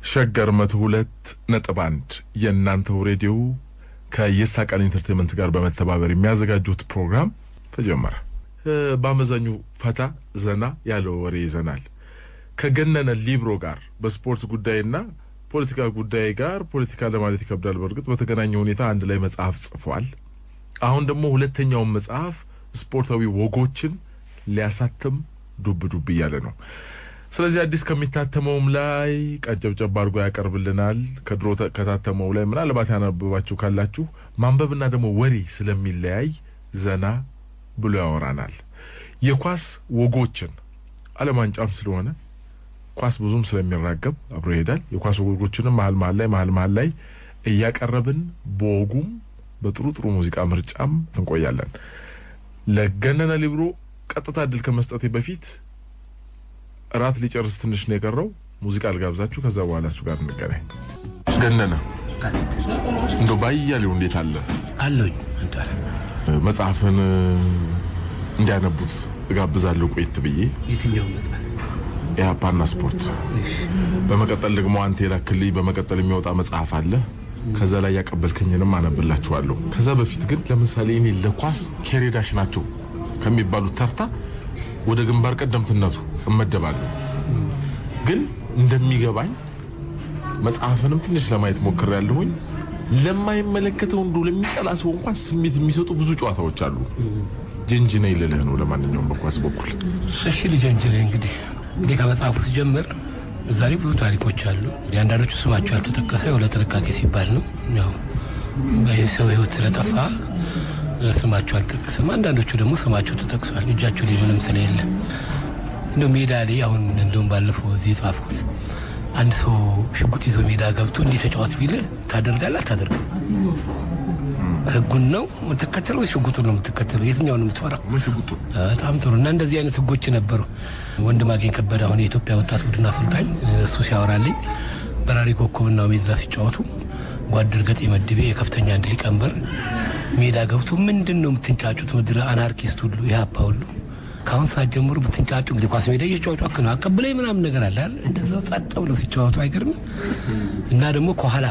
ሸገር 102.1 የእናንተው ሬዲዮ ከየሳቃን ኢንተርቴይንመንት ጋር በመተባበር የሚያዘጋጁት ፕሮግራም ተጀመረ። በአመዛኙ ፈታ ዘና ያለው ወሬ ይዘናል። ከገነነ ሊብሮ ጋር በስፖርት ጉዳይና ፖለቲካ ጉዳይ ጋር ፖለቲካ ለማለት ይከብዳል። በርግጥ በተገናኘ ሁኔታ አንድ ላይ መጽሐፍ ጽፏል። አሁን ደግሞ ሁለተኛው መጽሐፍ ስፖርታዊ ወጎችን ሊያሳትም ዱብ እያለ ነው። ስለዚህ አዲስ ከሚታተመውም ላይ ቀጨብጨብ አድርጎ ያቀርብልናል። ከድሮ ከታተመው ላይ ምናልባት ያነበባችሁ ካላችሁ ማንበብና ደግሞ ወሬ ስለሚለያይ ዘና ብሎ ያወራናል። የኳስ ወጎችን ዓለም ዋንጫም ስለሆነ ኳስ ብዙም ስለሚራገብ አብሮ ይሄዳል። የኳስ ወጎችንም መሃል ላይ እያቀረብን በወጉም በጥሩ ሙዚቃ ምርጫም እንቆያለን። ለገነነ ሊብሮ ቀጥታ እድል ከመስጠቴ በፊት ራት ሊጨርስ ትንሽ ነው የቀረው። ሙዚቃ ልጋብዛችሁ፣ ከዛ በኋላ እሱ ጋር እንገናኝ። ገነነ እንደው ባያሌው እንዴት አለኝ አንተ መጽሐፍን እንዲያነቡት እጋብዛለሁ ቆይት ብዬ። የትኛው መጽሐፍ? ኢህአፓና ስፖርት። በመቀጠል ደግሞ አንተ የላክልኝ በመቀጠል የሚወጣ መጽሐፍ አለ። ከዛ ላይ ያቀበልከኝንም አነብላችኋለሁ። ከዛ በፊት ግን ለምሳሌ እኔ ለኳስ ኬሬዳሽ ናቸው ከሚባሉት ተርታ ወደ ግንባር ቀደምትነቱ እመደባለሁ። ግን እንደሚገባኝ መጽሐፍንም ትንሽ ለማየት ሞክሬያለሁኝ። ለማይመለከተው እንደው ለሚጠላ ሰው እንኳን ስሜት የሚሰጡ ብዙ ጨዋታዎች አሉ። ጀንጅና ይለልህ ነው። ለማንኛውም በኳስ በኩል እሺ ልጀንጅና እንግዲህ ከመጽሐፉ ሲጀምር ዛሬ ብዙ ታሪኮች አሉ። አንዳንዶቹ ስማቸው ያልተጠቀሰ ለጥንቃቄ ሲባል ነው። ያው በሰው ህይወት ስለጠፋ ስማቸው አልተጠቀሰም። አንዳንዶቹ ደግሞ ስማቸው ተጠቅሷል። እጃቸው ላይ ምንም ስለሌለ ነው። ሜዳ ላይ አሁን እንደውም ባለፈው እዚህ ጻፍኩት። አንድ ሰው ሽጉጥ ይዞ ሜዳ ገብቶ እንዲህ ተጫወት ቢል ታደርጋለህ አታደርግም? ህጉን ነው የምትከተለው? ሽጉጡን ነው የምትከተለው? የትኛውን ነው የምትፈራው? ሽጉጡ። በጣም ጥሩ። እና እንደዚህ አይነት ህጎች ነበሩ። ወንድማገኝ ከበደ አሁን የኢትዮጵያ ወጣት ቡድን አሰልጣኝ እሱ ሲያወራልኝ በራሪ ኮከብና ሜዳ ሲጫወቱ ጓደር ገጤ መድቤ የከፍተኛ አንድ ሊቀመንበር ሜዳ ገብቶ ምንድነው የምትንጫጩት? ምድረ አናርኪስት ሁሉ ኢህአፓ ሁሉ ካሁን ሰዓት ጀምሮ ብትንጫጩ እንግዲህ ኳስ ሜዳ እየጫወቱ ነው አቀብለኝ ምናምን ነገር አለ አይደል? እንደዛው ጸጥ ብለው ሲጫወቱ አይገርም? እና ደግሞ ከኋላ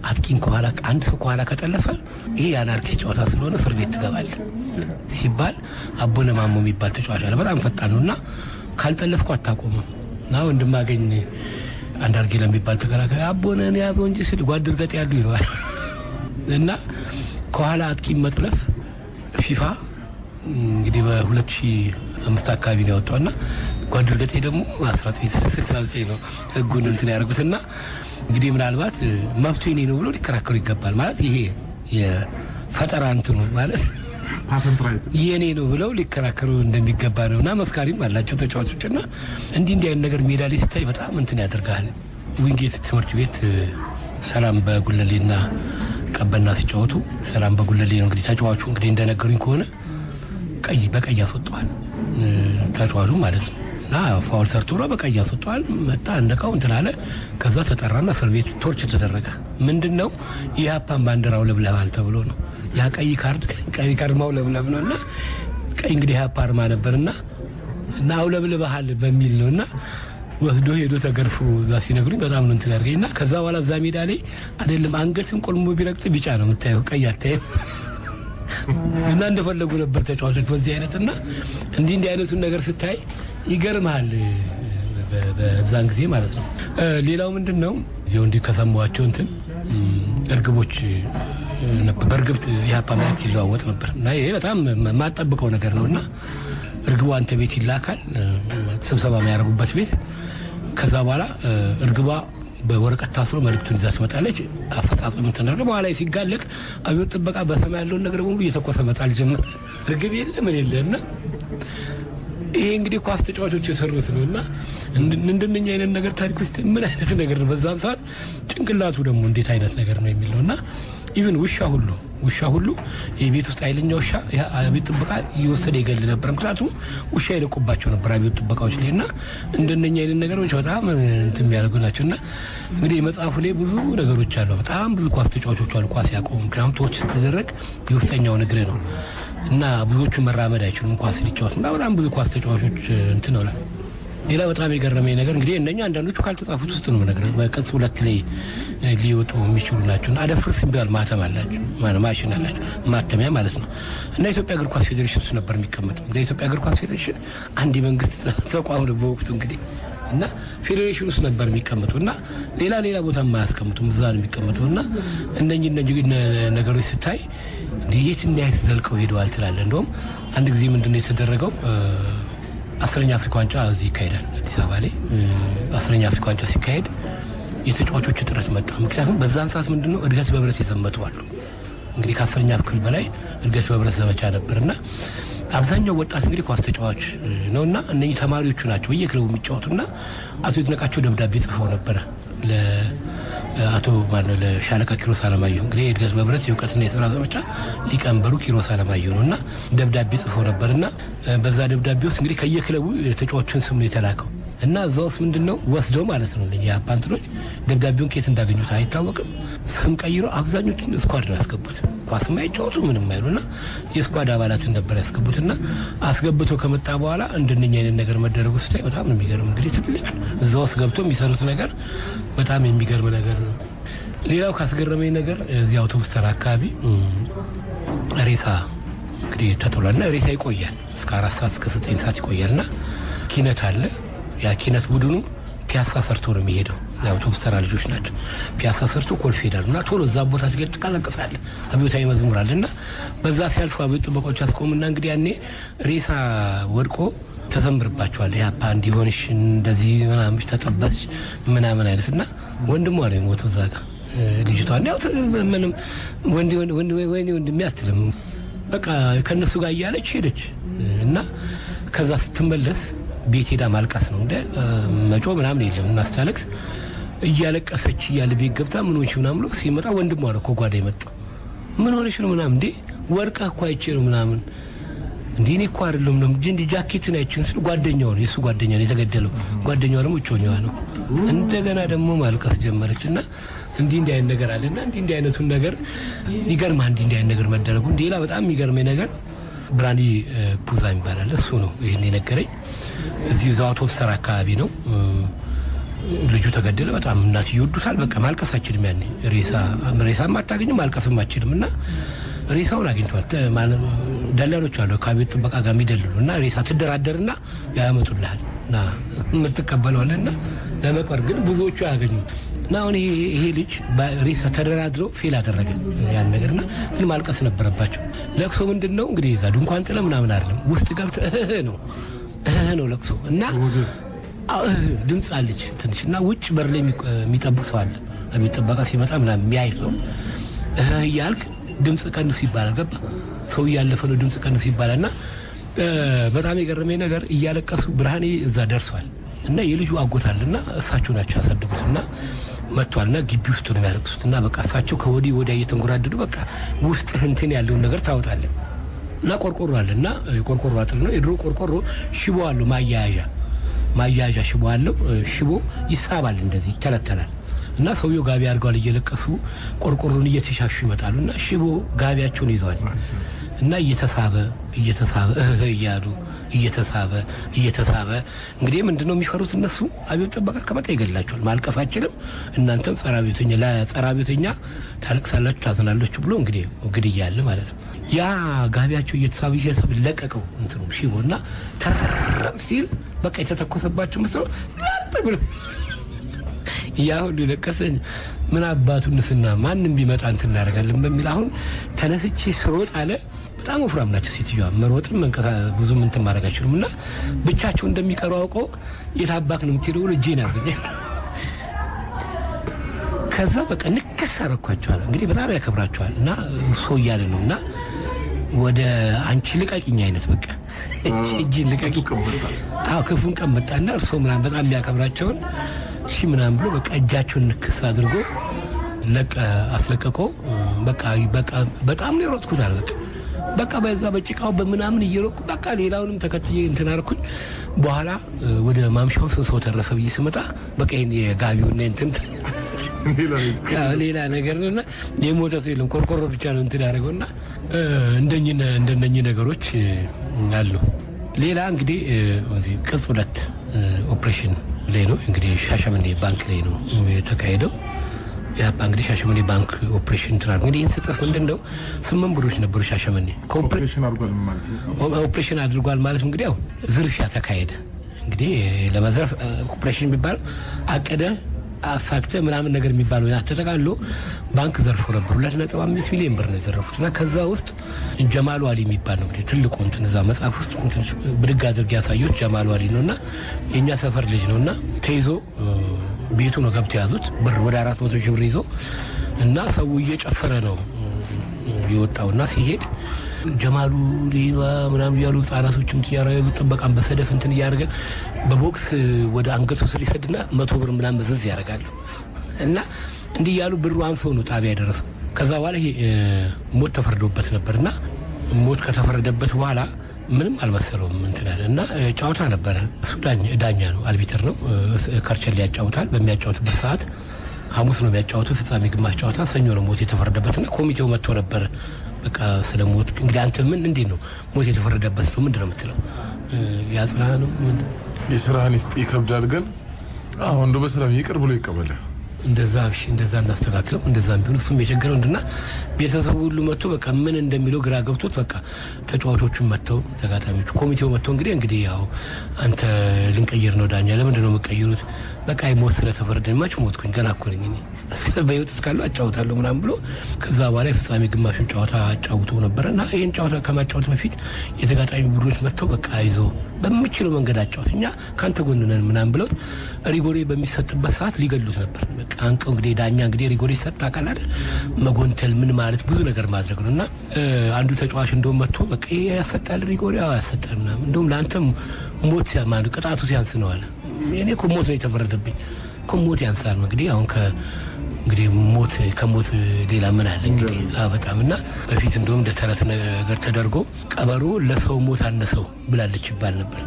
አጥቂን ከኋላ አንድ ሰው ከኋላ ከጠለፈ ይሄ የአናርኪስት ጨዋታ ስለሆነ እስር ቤት ትገባለህ ሲባል አቦነ ማሞ የሚባል ተጫዋች አለ። በጣም ፈጣን ነውና ካልጠለፍኩ አታቆምም። እና ወንድማገኝ አንዳርጌ ለሚባል ተከራካሪ አቦነን ያዘው እንጂ ሲል ጓደር ገጤ ያሉ ይለዋል። እና ከኋላ አጥቂን መጥለፍ ፊፋ እንግዲህ በ2005 አካባቢ ነው ያወጣውና ጓደር ገጤ ደግሞ 1969 ነው ህጉን እንትን ያደርጉትና እንግዲህ ምናልባት መብቱ የኔ ነው ብሎ ሊከራከሩ ይገባል። ማለት ይሄ የፈጠራ እንትኑ ማለት ፓተንት ራይት የኔ ነው ብለው ሊከራከሩ እንደሚገባ ነውና መስካሪም አላቸው ተጫዋቾችና እንዲህ አይነት ነገር ሜዳ ላይ ሲታይ በጣም እንትን ያደርጋል። ዊንጌት ትምህርት ቤት ሰላም በጉለሌና ቀበና ሲጫወቱ ሰላም በጉለሌ ነው እንግዲህ ተጫዋቹ እንግዲህ እንደነገሩኝ ከሆነ ቀይ በቀይ ያስወጣዋል ተጫዋቹ ማለት ነው። እና ፋውል ሰርቶ ነው በቀይ ያስወጣዋል። መጣ እንደቀው እንትን አለ። ከዛ ተጠራና እስር ቤት ቶርች ተደረገ። ምንድነው ኢህአፓን ባንዲራው ለብለባል ተብሎ ነው። ያ ቀይ ካርድ ማውለብለብ ነውና ቀይ እንግዲህ ኢህአፓ አርማ ነበርና እና አውለብለባል በሚል ነውና ወስዶ ሄዶ ተገርፎ እዛ ሲነግሩኝ በጣም ነው እንትን ያርገኝና ከዛ በኋላ እዛ ሜዳ ላይ አይደለም አንገትን ቆልሞ ቢረግጥ ቢጫ ነው የምታየው፣ ቀይ አታየም። እና እንደፈለጉ ነበር ተጫዋቾች በዚህ አይነትና እንዲህ አይነቱን ነገር ስታይ ይገርማል በዛን ጊዜ ማለት ነው። ሌላው ምንድነው እዚሁ እንዲህ ከሰማዋቸው እንትን እርግቦች ነበር። በርግብት ኢህአፓ ማለት ይለዋወጥ ነበር እና ይሄ በጣም ማጠብቀው ነገር ነውና እርግቧ አንተ ቤት ይላካል ስብሰባ የሚያደርጉበት ቤት። ከዛ በኋላ እርግቧ በወረቀት ታስሮ መልእክቱን ይዛ ትመጣለች። አፈጻጸም ተነገረ። በኋላ ሲጋለጥ አብዮት ጥበቃ በሰማይ ያለውን ነገር በሙሉ እየተኮሰ መጣል ጀመረ። እርግብ የለ ምን የለና ይሄ እንግዲህ ኳስ ተጫዋቾች የሰሩት ነውና እንደነኛ አይነት ነገር ታሪክ ውስጥ ምን አይነት ነገር ነው በዛን ሰዓት ጭንቅላቱ ደግሞ እንዴት አይነት ነገር ነው የሚለውና ኢቭን ውሻ ሁሉ የቤት ውስጥ ኃይለኛ ውሻ አብዮት ጥበቃ ይወሰደ ይገል ነበር። ምክንያቱም ውሻ ይለቁባቸው ነበር አብዮት ጥበቃዎች ላይና እንደነኛ አይነት ነገሮች በጣም እንትን የሚያደርጉ ናቸውና እንግዲህ መጽሐፉ ላይ ብዙ ነገሮች አሉ። በጣም ብዙ ኳስ ተጫዋቾች አሉ ኳስ ያቆሙ። ምክንያቱም ቶች ተደረግ የውስጠኛው እግር ነው እና ብዙዎቹ መራመድ አይችሉም ኳስ ሊጫወቱ እና በጣም ብዙ ኳስ ተጫዋቾች እንትን ነው ሌላ በጣም የገረመኝ ነገር እንግዲህ እነኛ አንዳንዶቹ ካልተጻፉት ውስጥ ነው ነገር በቅጽ 2 ላይ ሊወጡ የሚችሉ ናቸው። አደፍርስ የሚባል ማተም አላቸው ማሽን አላቸው ማተሚያ ማለት ነው። እና ኢትዮጵያ እግር ኳስ ፌዴሬሽን ውስጥ ነበር የሚቀመጠው። እንግዲህ ኢትዮጵያ እግር ኳስ ፌዴሬሽን አንድ የመንግስት ተቋም ነው በወቅቱ እንግዲህ እና ፌዴሬሽን ውስጥ ነበር የሚቀመጡና ሌላ ቦታ የማያስቀምጡም እዛ ነው የሚቀመጡና እነኚህ ነገሮች ስታይ እንዴት እንዴት ዘልቀው ሄደዋል ትላለህ። እንደውም አንድ ጊዜ ምንድነው የተደረገው 10ኛ አፍሪካ ዋንጫ እዚህ ይካሄዳል አዲስ አበባ ላይ 10ኛ አፍሪካ ዋንጫ ሲካሄድ የተጫዋቾች እጥረት መጣ። ምክንያቱም በዛን ሰዓት ምንድነው እድገት በህብረት የዘመቱ አሉ። እንግዲህ ከ10ኛ ክፍል በላይ እድገት በህብረት ዘመቻ ነበርና አብዛኛው ወጣት እንግዲህ ኳስ ተጫዋች ነውና እነኚህ ተማሪዎቹ ናቸው በየክለቡ የሚጫወቱና አቶ ይድነቃቸው ደብዳቤ ጽፈው ነበር ለአቶ ማነው ለሻለቃ ኪሮስ አለማየሁ እንግዲህ እድገት በህብረት የእውቀትና የሥራ ዘመቻ ሊቀመንበሩ ኪሮስ አለማየሁ ነውና ደብዳቤ ጽፈው ነበርና በዛ ደብዳቤ ውስጥ እንግዲህ ከየክለቡ ተጫዋቾችን ስም ነው የተላከው እና እዛውስ ምንድነው ወስደው ማለት ነው ለኛ አፓንትሮች ደብዳቤውን ከየት እንዳገኙት አይታወቅም። ስም ቀይረው አብዛኞቹን ስኳድ ነው ያስገቡት። ኳስ ማይጫወቱ ምንም አይሉና የስኳድ አባላትን ነበር ያስገቡትና አስገብቶ ከመጣ በኋላ እንደነኛ አይነት ነገር መደረጉ ስታይ በጣም ነው የሚገርም። እንግዲህ ትልቅ እዛውስ ገብቶ የሚሰሩት ነገር በጣም የሚገርም ነገር ነው። ሌላው ካስገረመኝ ነገር እዚህ አውቶቡስ ተራ አካባቢ ሬሳ እንግዲህ ተጥሏልና ሬሳ ይቆያል እስከ 4 ሰዓት እስከ 9 ሰዓት ይቆያልና ኪነት አለ። ያ ኪነት ቡድኑ ፒያሳ ሰርቶ ነው የሚሄደው። የአውቶቡስ ተራ ልጆች ናቸው። ፒያሳ ሰርቶ ኮልፌ ሄዳሉና ቶሎ እዛ ቦታ ትገጥ ተቀላቀሳለ አብዮታዊ መዝሙር አለና በዛ ሲያልፉ አብዮት ጥበቆች አስቆሙና እንግዲህ ያኔ ሬሳ ወድቆ ተዘምርባቸዋል። ያፓ እንዲሆንሽ እንደዚህ ምናምን ተጠበስሽ ምናምን አይነትና ወንድሟ ነው የሞተው እዛ ጋር ልጅቷ ነው ምንም ወንድ የሚያትልም በቃ ከነሱ ጋር እያለች ሄደች እና ከዛ ስትመለስ ቤት ሄዳ ማልቀስ ነው እንደ መጮ ምናምን የለም እና ስታለቅስ እያለቀሰች እያለ ቤት ገብታ ምን ሆነሽ ምናምን ብሎ ሲመጣ ወንድሟ ነው ከጓዳ የመጣው። ምን ሆነሽ ነው ምናምን እንዴ ወርቃ እኮ አይቼ ነው ምናምን እንዴ እኔ እኮ አይደለም ነው እንጂ ጃኬትን አይቼን ስለ ጓደኛው ነው የሱ ጓደኛ ነው የተገደለው። ጓደኛው ደግሞ እጮኛዋ ነው። እንደገና ደግሞ ማልቀስ ጀመረችና እንዲህ አይነት ነገር አለና እንዲህ አይነቱን ነገር ይገርማ እንዲህ አይነት ነገር መደረጉ ሌላ በጣም የሚገርመኝ ነገር ብራኒ ፑዛ ይባላል እሱ ነው ይሄን የነገረኝ። እዚህ አውቶቡስ ተራ አካባቢ ነው ልጁ ተገደለ። በጣም እናት ይወዱታል። በቃ ማልቀሳችንም ያኔ ሬሳ ማታገኝ ማልቀስማችንም እና ሬሳውን አግኝቷል። ደላሎች አሉ ከቤት ጥበቃ ጋር የሚደልሉና ሬሳ ትደራደርና ያመጡልሃል እና የምትቀበለውና ለመቀር ግን ብዙዎቹ ያገኙ እና አሁን ይሄ ልጅ ሬሳ ተደራድረው ፌል አደረገ ያን ነገርና ግን ማልቀስ ነበረባቸው። ለቅሶ ምንድነው እንግዲህ እዛ ድንኳን ጥለ ምናምን አይደለም ውስጥ ገብተህ ነው ለቅሶ እና ድምጽ አለች ትንሽና ውጭ በር ላይ የሚጠብቅ ሰው አለ። የሚጠበቃ ሲመጣ ምናምን የሚያይ ሰው ያልክ ድምጽ ቀንሱ ይባላል። ገባ ሰው ያለፈ ነው ድምጽ ቀንሱ ይባላልና በጣም የገረመኝ ነገር እያለቀሱ ብርሃኔ እዛ ደርሷል እና የልጁ አጎታልና እሳቸው ናቸው ያሳደጉትና መጥቷልና ግቢ ውስጥ ነው የሚያለቅሱትና በቃ እሳቸው ከወዲህ ወዲያ እየተንጎራደዱ በቃ ውስጥ እንትን ያለውን ነገር ታወጣለህ እና ቆርቆሮ አለና ቆርቆሮ አጥር ነው የድሮ ቆርቆሮ ሽቦ አለው ማያያዣ ሽቦ አለው። ሽቦ ይሳባል እንደዚህ ይተለተላል እና ሰውየው ጋቢ አድርገዋል እየለቀሱ ቆርቆሮን እየተሻሹ ይመጣሉና ሽቦ ጋቢያቸውን ይዘዋል እና እየተሳበ እያሉ እየተሳበ እንግዲህ ምንድነው የሚፈሩት እነሱ አብዮት ጥበቃ ከመጣ ይገላቸዋል። ማልቀሳችንም እናንተም ጸረ አብዮተኛ ታለቅሳላችሁ ታዝናላችሁ ብሎ እንግዲህ ያለ ማለት ነው። ያ ጋቢያቸው እየተሳበ ለቀቀው እንትኑ ሽቦና ተረም ሲል በቃ የተተኮሰባቸው መስሎ ብሎ ያው ለቀሰኝ ምን አባቱ ንስና ማንንም ቢመጣ እንትን እናደርጋለን በሚል አሁን ተነስቼ ስሮጥ አለ። በጣም ወፍራም ናቸው ሴትዮዋ መሮጥም ብዙ እንትን ማድረግ አይችሉምና ብቻቸው እንደሚቀሩ አውቀው የታባክ ነው የምትሄደው ብሎ እጄን ያዘኝ። ከዛ በቃ ንክስ አደረኳቸዋል። እንግዲህ በጣም ያከብራቸዋል እና እሱ እያለ ነውና ወደ አንቺ ልቀቂኝ አይነት በቃ እጅ ልቀቂ ክፉን ቀመጣና እርሶ ምናምን በጣም የሚያከብራቸውን እሺ ምናምን ብሎ በቃ እጃቸውን ንክስ አድርጎ አስለቀቆ። በቃ በጣም ነው የሮጥኩት አለ በቃ በዛ በጭቃው በምናምን እየሮጥኩ በቃ ሌላውንም ተከትዬ እንትን አልኩኝ። በኋላ ወደ ማምሻው ሰው ተረፈ ብዬ ስመጣ በቃ ይሄን የጋቢውና እንትን ሌላ ነገር ነውና የሞተ ሰው የለም ቆርቆሮ ብቻ ነው እንትን ያደረገውና እንደነኚህ ነገሮች አሉ። ሌላ እንግዲህ እዚህ ቅጽ 2 ኦፕሬሽን ላይ ነው እንግዲህ ሻሸመኔ ባንክ ላይ ነው የተካሄደው። ኢህአፓ እንግዲህ ሻሸመኔ ባንክ ኦፕሬሽን ትራር እንግዲህ እንስጥፍ ምንድነው 8 ብሮች ነበሩ ሻሸመኔ ኦፕሬሽን አድርጓል ማለት እንግዲህ ያው ዝርፊያ ተካሄደ። እንግዲህ ለመዝረፍ ኦፕሬሽን የሚባለው አቀደ አሳክተ ምናምን ነገር የሚባለው ያ ተጠቃሎ ባንክ ዘርፎ ነበር 2.5 ሚሊዮን ብር ነው የዘረፉትና ከዛ ውስጥ ጀማሉ አሊ የሚባል ነው እንግዲህ ትልቁ እንትን እዛ መጽሐፍ ውስጥ እንትን ብድግ አድርገው ያሳዩት ጀማሉ አሊ ነውና የኛ ሰፈር ልጅ ነውና ተይዞ ቤቱ ነው ገብቶ ያዙት ብር ወደ 400 ሺህ ብር ይዞ እና ሰው እየጨፈረ ነው የወጣውና ሲሄድ ጀማሉ ሌባ ምናምን ያሉ ህፃናቶችም ያረጋሉ ጥበቃን በሰደፍ እንትን ያርገ በቦክስ ወደ አንገቱ ስር ይሰድና 100 ብር ምናምን መዘዝ ያረጋሉ እና እንዲህ ያሉ ብሩ አንሰው ነው ጣቢያ ያደረሰው። ከዛ በኋላ ሞት ተፈርዶበት ነበርና ሞት ከተፈረደበት በኋላ ምንም አልመሰለውም እንትን አለ እና ጫውታ ነበር። ሱዳን ዳኛ ነው አልቢተር ነው ከርቸል ያጫውታል። በሚያጫውትበት ሰዓት ሐሙስ ነው የሚያጫውተው ፍጻሜ ግማሽ ጫውታ ሰኞ ነው ሞት የተፈረደበትና ኮሚቴው መጥቶ ነበር። በቃ ስለሞት እንግዲህ አንተ ምን እንዴ ነው ሞት የተፈረደበት ሰው ምንድነው የምትለው? ያጽና ነው የስራህን ይስጥ ይከብዳል። ግን አሁን እንደው በሰላም ይቅር ብሎ ይቀበል እንደዛ እናስተካክለው እንደዛም ቢሆን እሱም የቸገረው እንድና ቤተሰቡ ሁሉ መጥቶ በቃ ምን እንደሚለው ግራ ገብቶት በቃ ተጫዋቾቹም መጥተው ተጋጣሚዎቹ ኮሚቴው መጥቶ እንግዲህ ያው አንተ ልንቀይር ነው ዳኛ ለምንድን ነው የምትቀይሩት? በቃ ሞት ስለተፈረደኝ ማች ሞትኩኝ ገና እኮ ነኝ እኔ በህይወት እስካለሁ አጫውታለሁ ምናምን ብሎ ከዛ በኋላ ፍጻሜ ግማሹን ጨዋታ አጫውቶ ነበርና ይሄን ጨዋታ ከማጫወት በፊት የተጋጣሚ ቡድኖች መጥተው በቃ አይዞ በሚችለው መንገድ አጫውት እኛ ካንተ ጎን ነን ምናምን ብለው ሪጎሬ በሚሰጥበት ሰዓት ሊገሉት ነበር። በቃ አንቀው እንግዲህ ዳኛ እንግዲህ ሪጎሬ ሰጣ ቃል አይደል መጎንተል ምን ማለት ብዙ ነገር ማድረግ ነውና አንዱ ተጫዋች እንደውም መጥቶ በቃ ያሰጣል ሪጎሬ ያሰጣል ምናምን እንደውም ለአንተም ሞት ማለት ቅጣቱ ሲያንስ ነው አለ። እኔ እኮ ሞት ነው የተፈረደብኝ እኮ ሞት ያንሳል እንግዲህ አሁን እንግዲህ ሞት ከሞት ሌላ ምን አለ እንግዲህ በጣምና በፊት እንደውም ተረት ነገር ተደርጎ ቀበሮ ለሰው ሞት አነሰው ብላለች ይባል ነበር።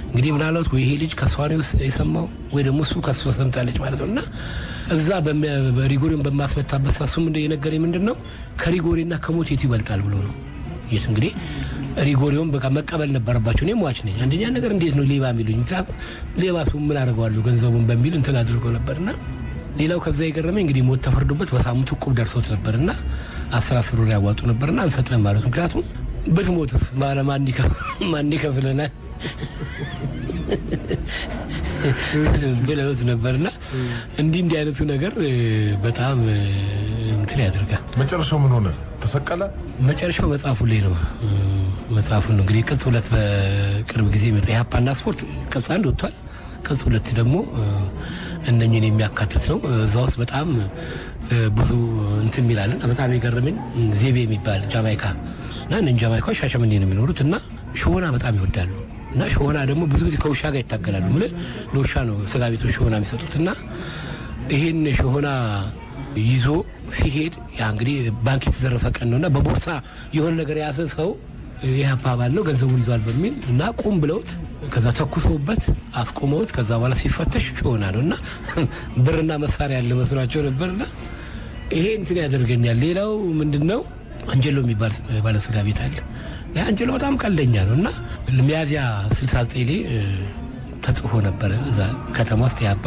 እንግዲህ ምናልባት ወይ ይሄ ልጅ ከሷሪው የሰማው ወይ ደግሞ እሱ ከሱ ሰምታለች ማለት ነውና እዛ በሪጎሪን በማስመታበት ሳሱም እንደየነገረኝ ምንድነው ከሪጎሪና ከሞት የት ይበልጣል ብሎ ነው የት እንግዲህ ሪጎሪውን በቃ መቀበል ነበረባቸው። እኔ ሟች ነኝ አንደኛ ነገር እንዴት ነው ሌባ የሚሉኝ ሌባ ሰው ምን አደርገዋለሁ ገንዘቡን በሚል እንትን አድርጎ ነበርና ሌላው ከዛ የገረመኝ እንግዲህ ሞት ተፈርዶበት በሳምንቱ ቁብ ደርሶት ነበርና 10 ብር ያዋጡ ነበርና አንሰጥም ማለት ምክንያቱም ብትሞትስ ማን ይከፍለናል ብለውት ነበርና እንዲህ አይነቱ ነገር በጣም እንትን ያደርጋል። መጨረሻው ምን ሆነ? ተሰቀለ። መጨረሻው መጽሐፉ ላይ ነው። መጽሐፉ ነው እንግዲህ ቅጽ 2 በቅርብ ጊዜ መጣ ኢህአፓና ስፖርት ቅጽ 1 ወጥቷል። ቅጽ 2 ደግሞ እነኝን የሚያካትት ነው። እዛ ውስጥ በጣም ብዙ እንትን የሚላለን በጣም የገረመኝ ዜቤ የሚባል ጃማይካ እና እነኝ ጃማይካዎች ሻሸመኔ ነው የሚኖሩት እና ሾና በጣም ይወዳሉ እና ሾና ደግሞ ብዙ ጊዜ ከውሻ ጋር ይታገላሉ ማለት ለውሻ ነው ስጋ ቤቶች ሾና የሚሰጡትና ይሄን ሾና ይዞ ሲሄድ ያ እንግዲህ ባንክ የተዘረፈ ቀን ነውና በቦርሳ የሆነ ነገር ያዘ ሰው ያፓባል ነው ገንዘቡን ይዟል በሚል እና ቁም ብለውት ከዛ ተኩሰውበት አስቆመውት ከዛ በኋላ ሲፈተሽ ሾና ነውና ብርና መሳሪያ ያለ መስራቸው ነበርና ይሄ እንትን ያደርገኛል። ሌላው ምንድነው አንጀሎ የሚባል ባለስጋ ቤት አለ። ያ አንጀሎ በጣም ቀልደኛ ነውና ሚያዚያ 69 ላይ ተጽፎ ነበር እዛ ከተማ ውስጥ ያባ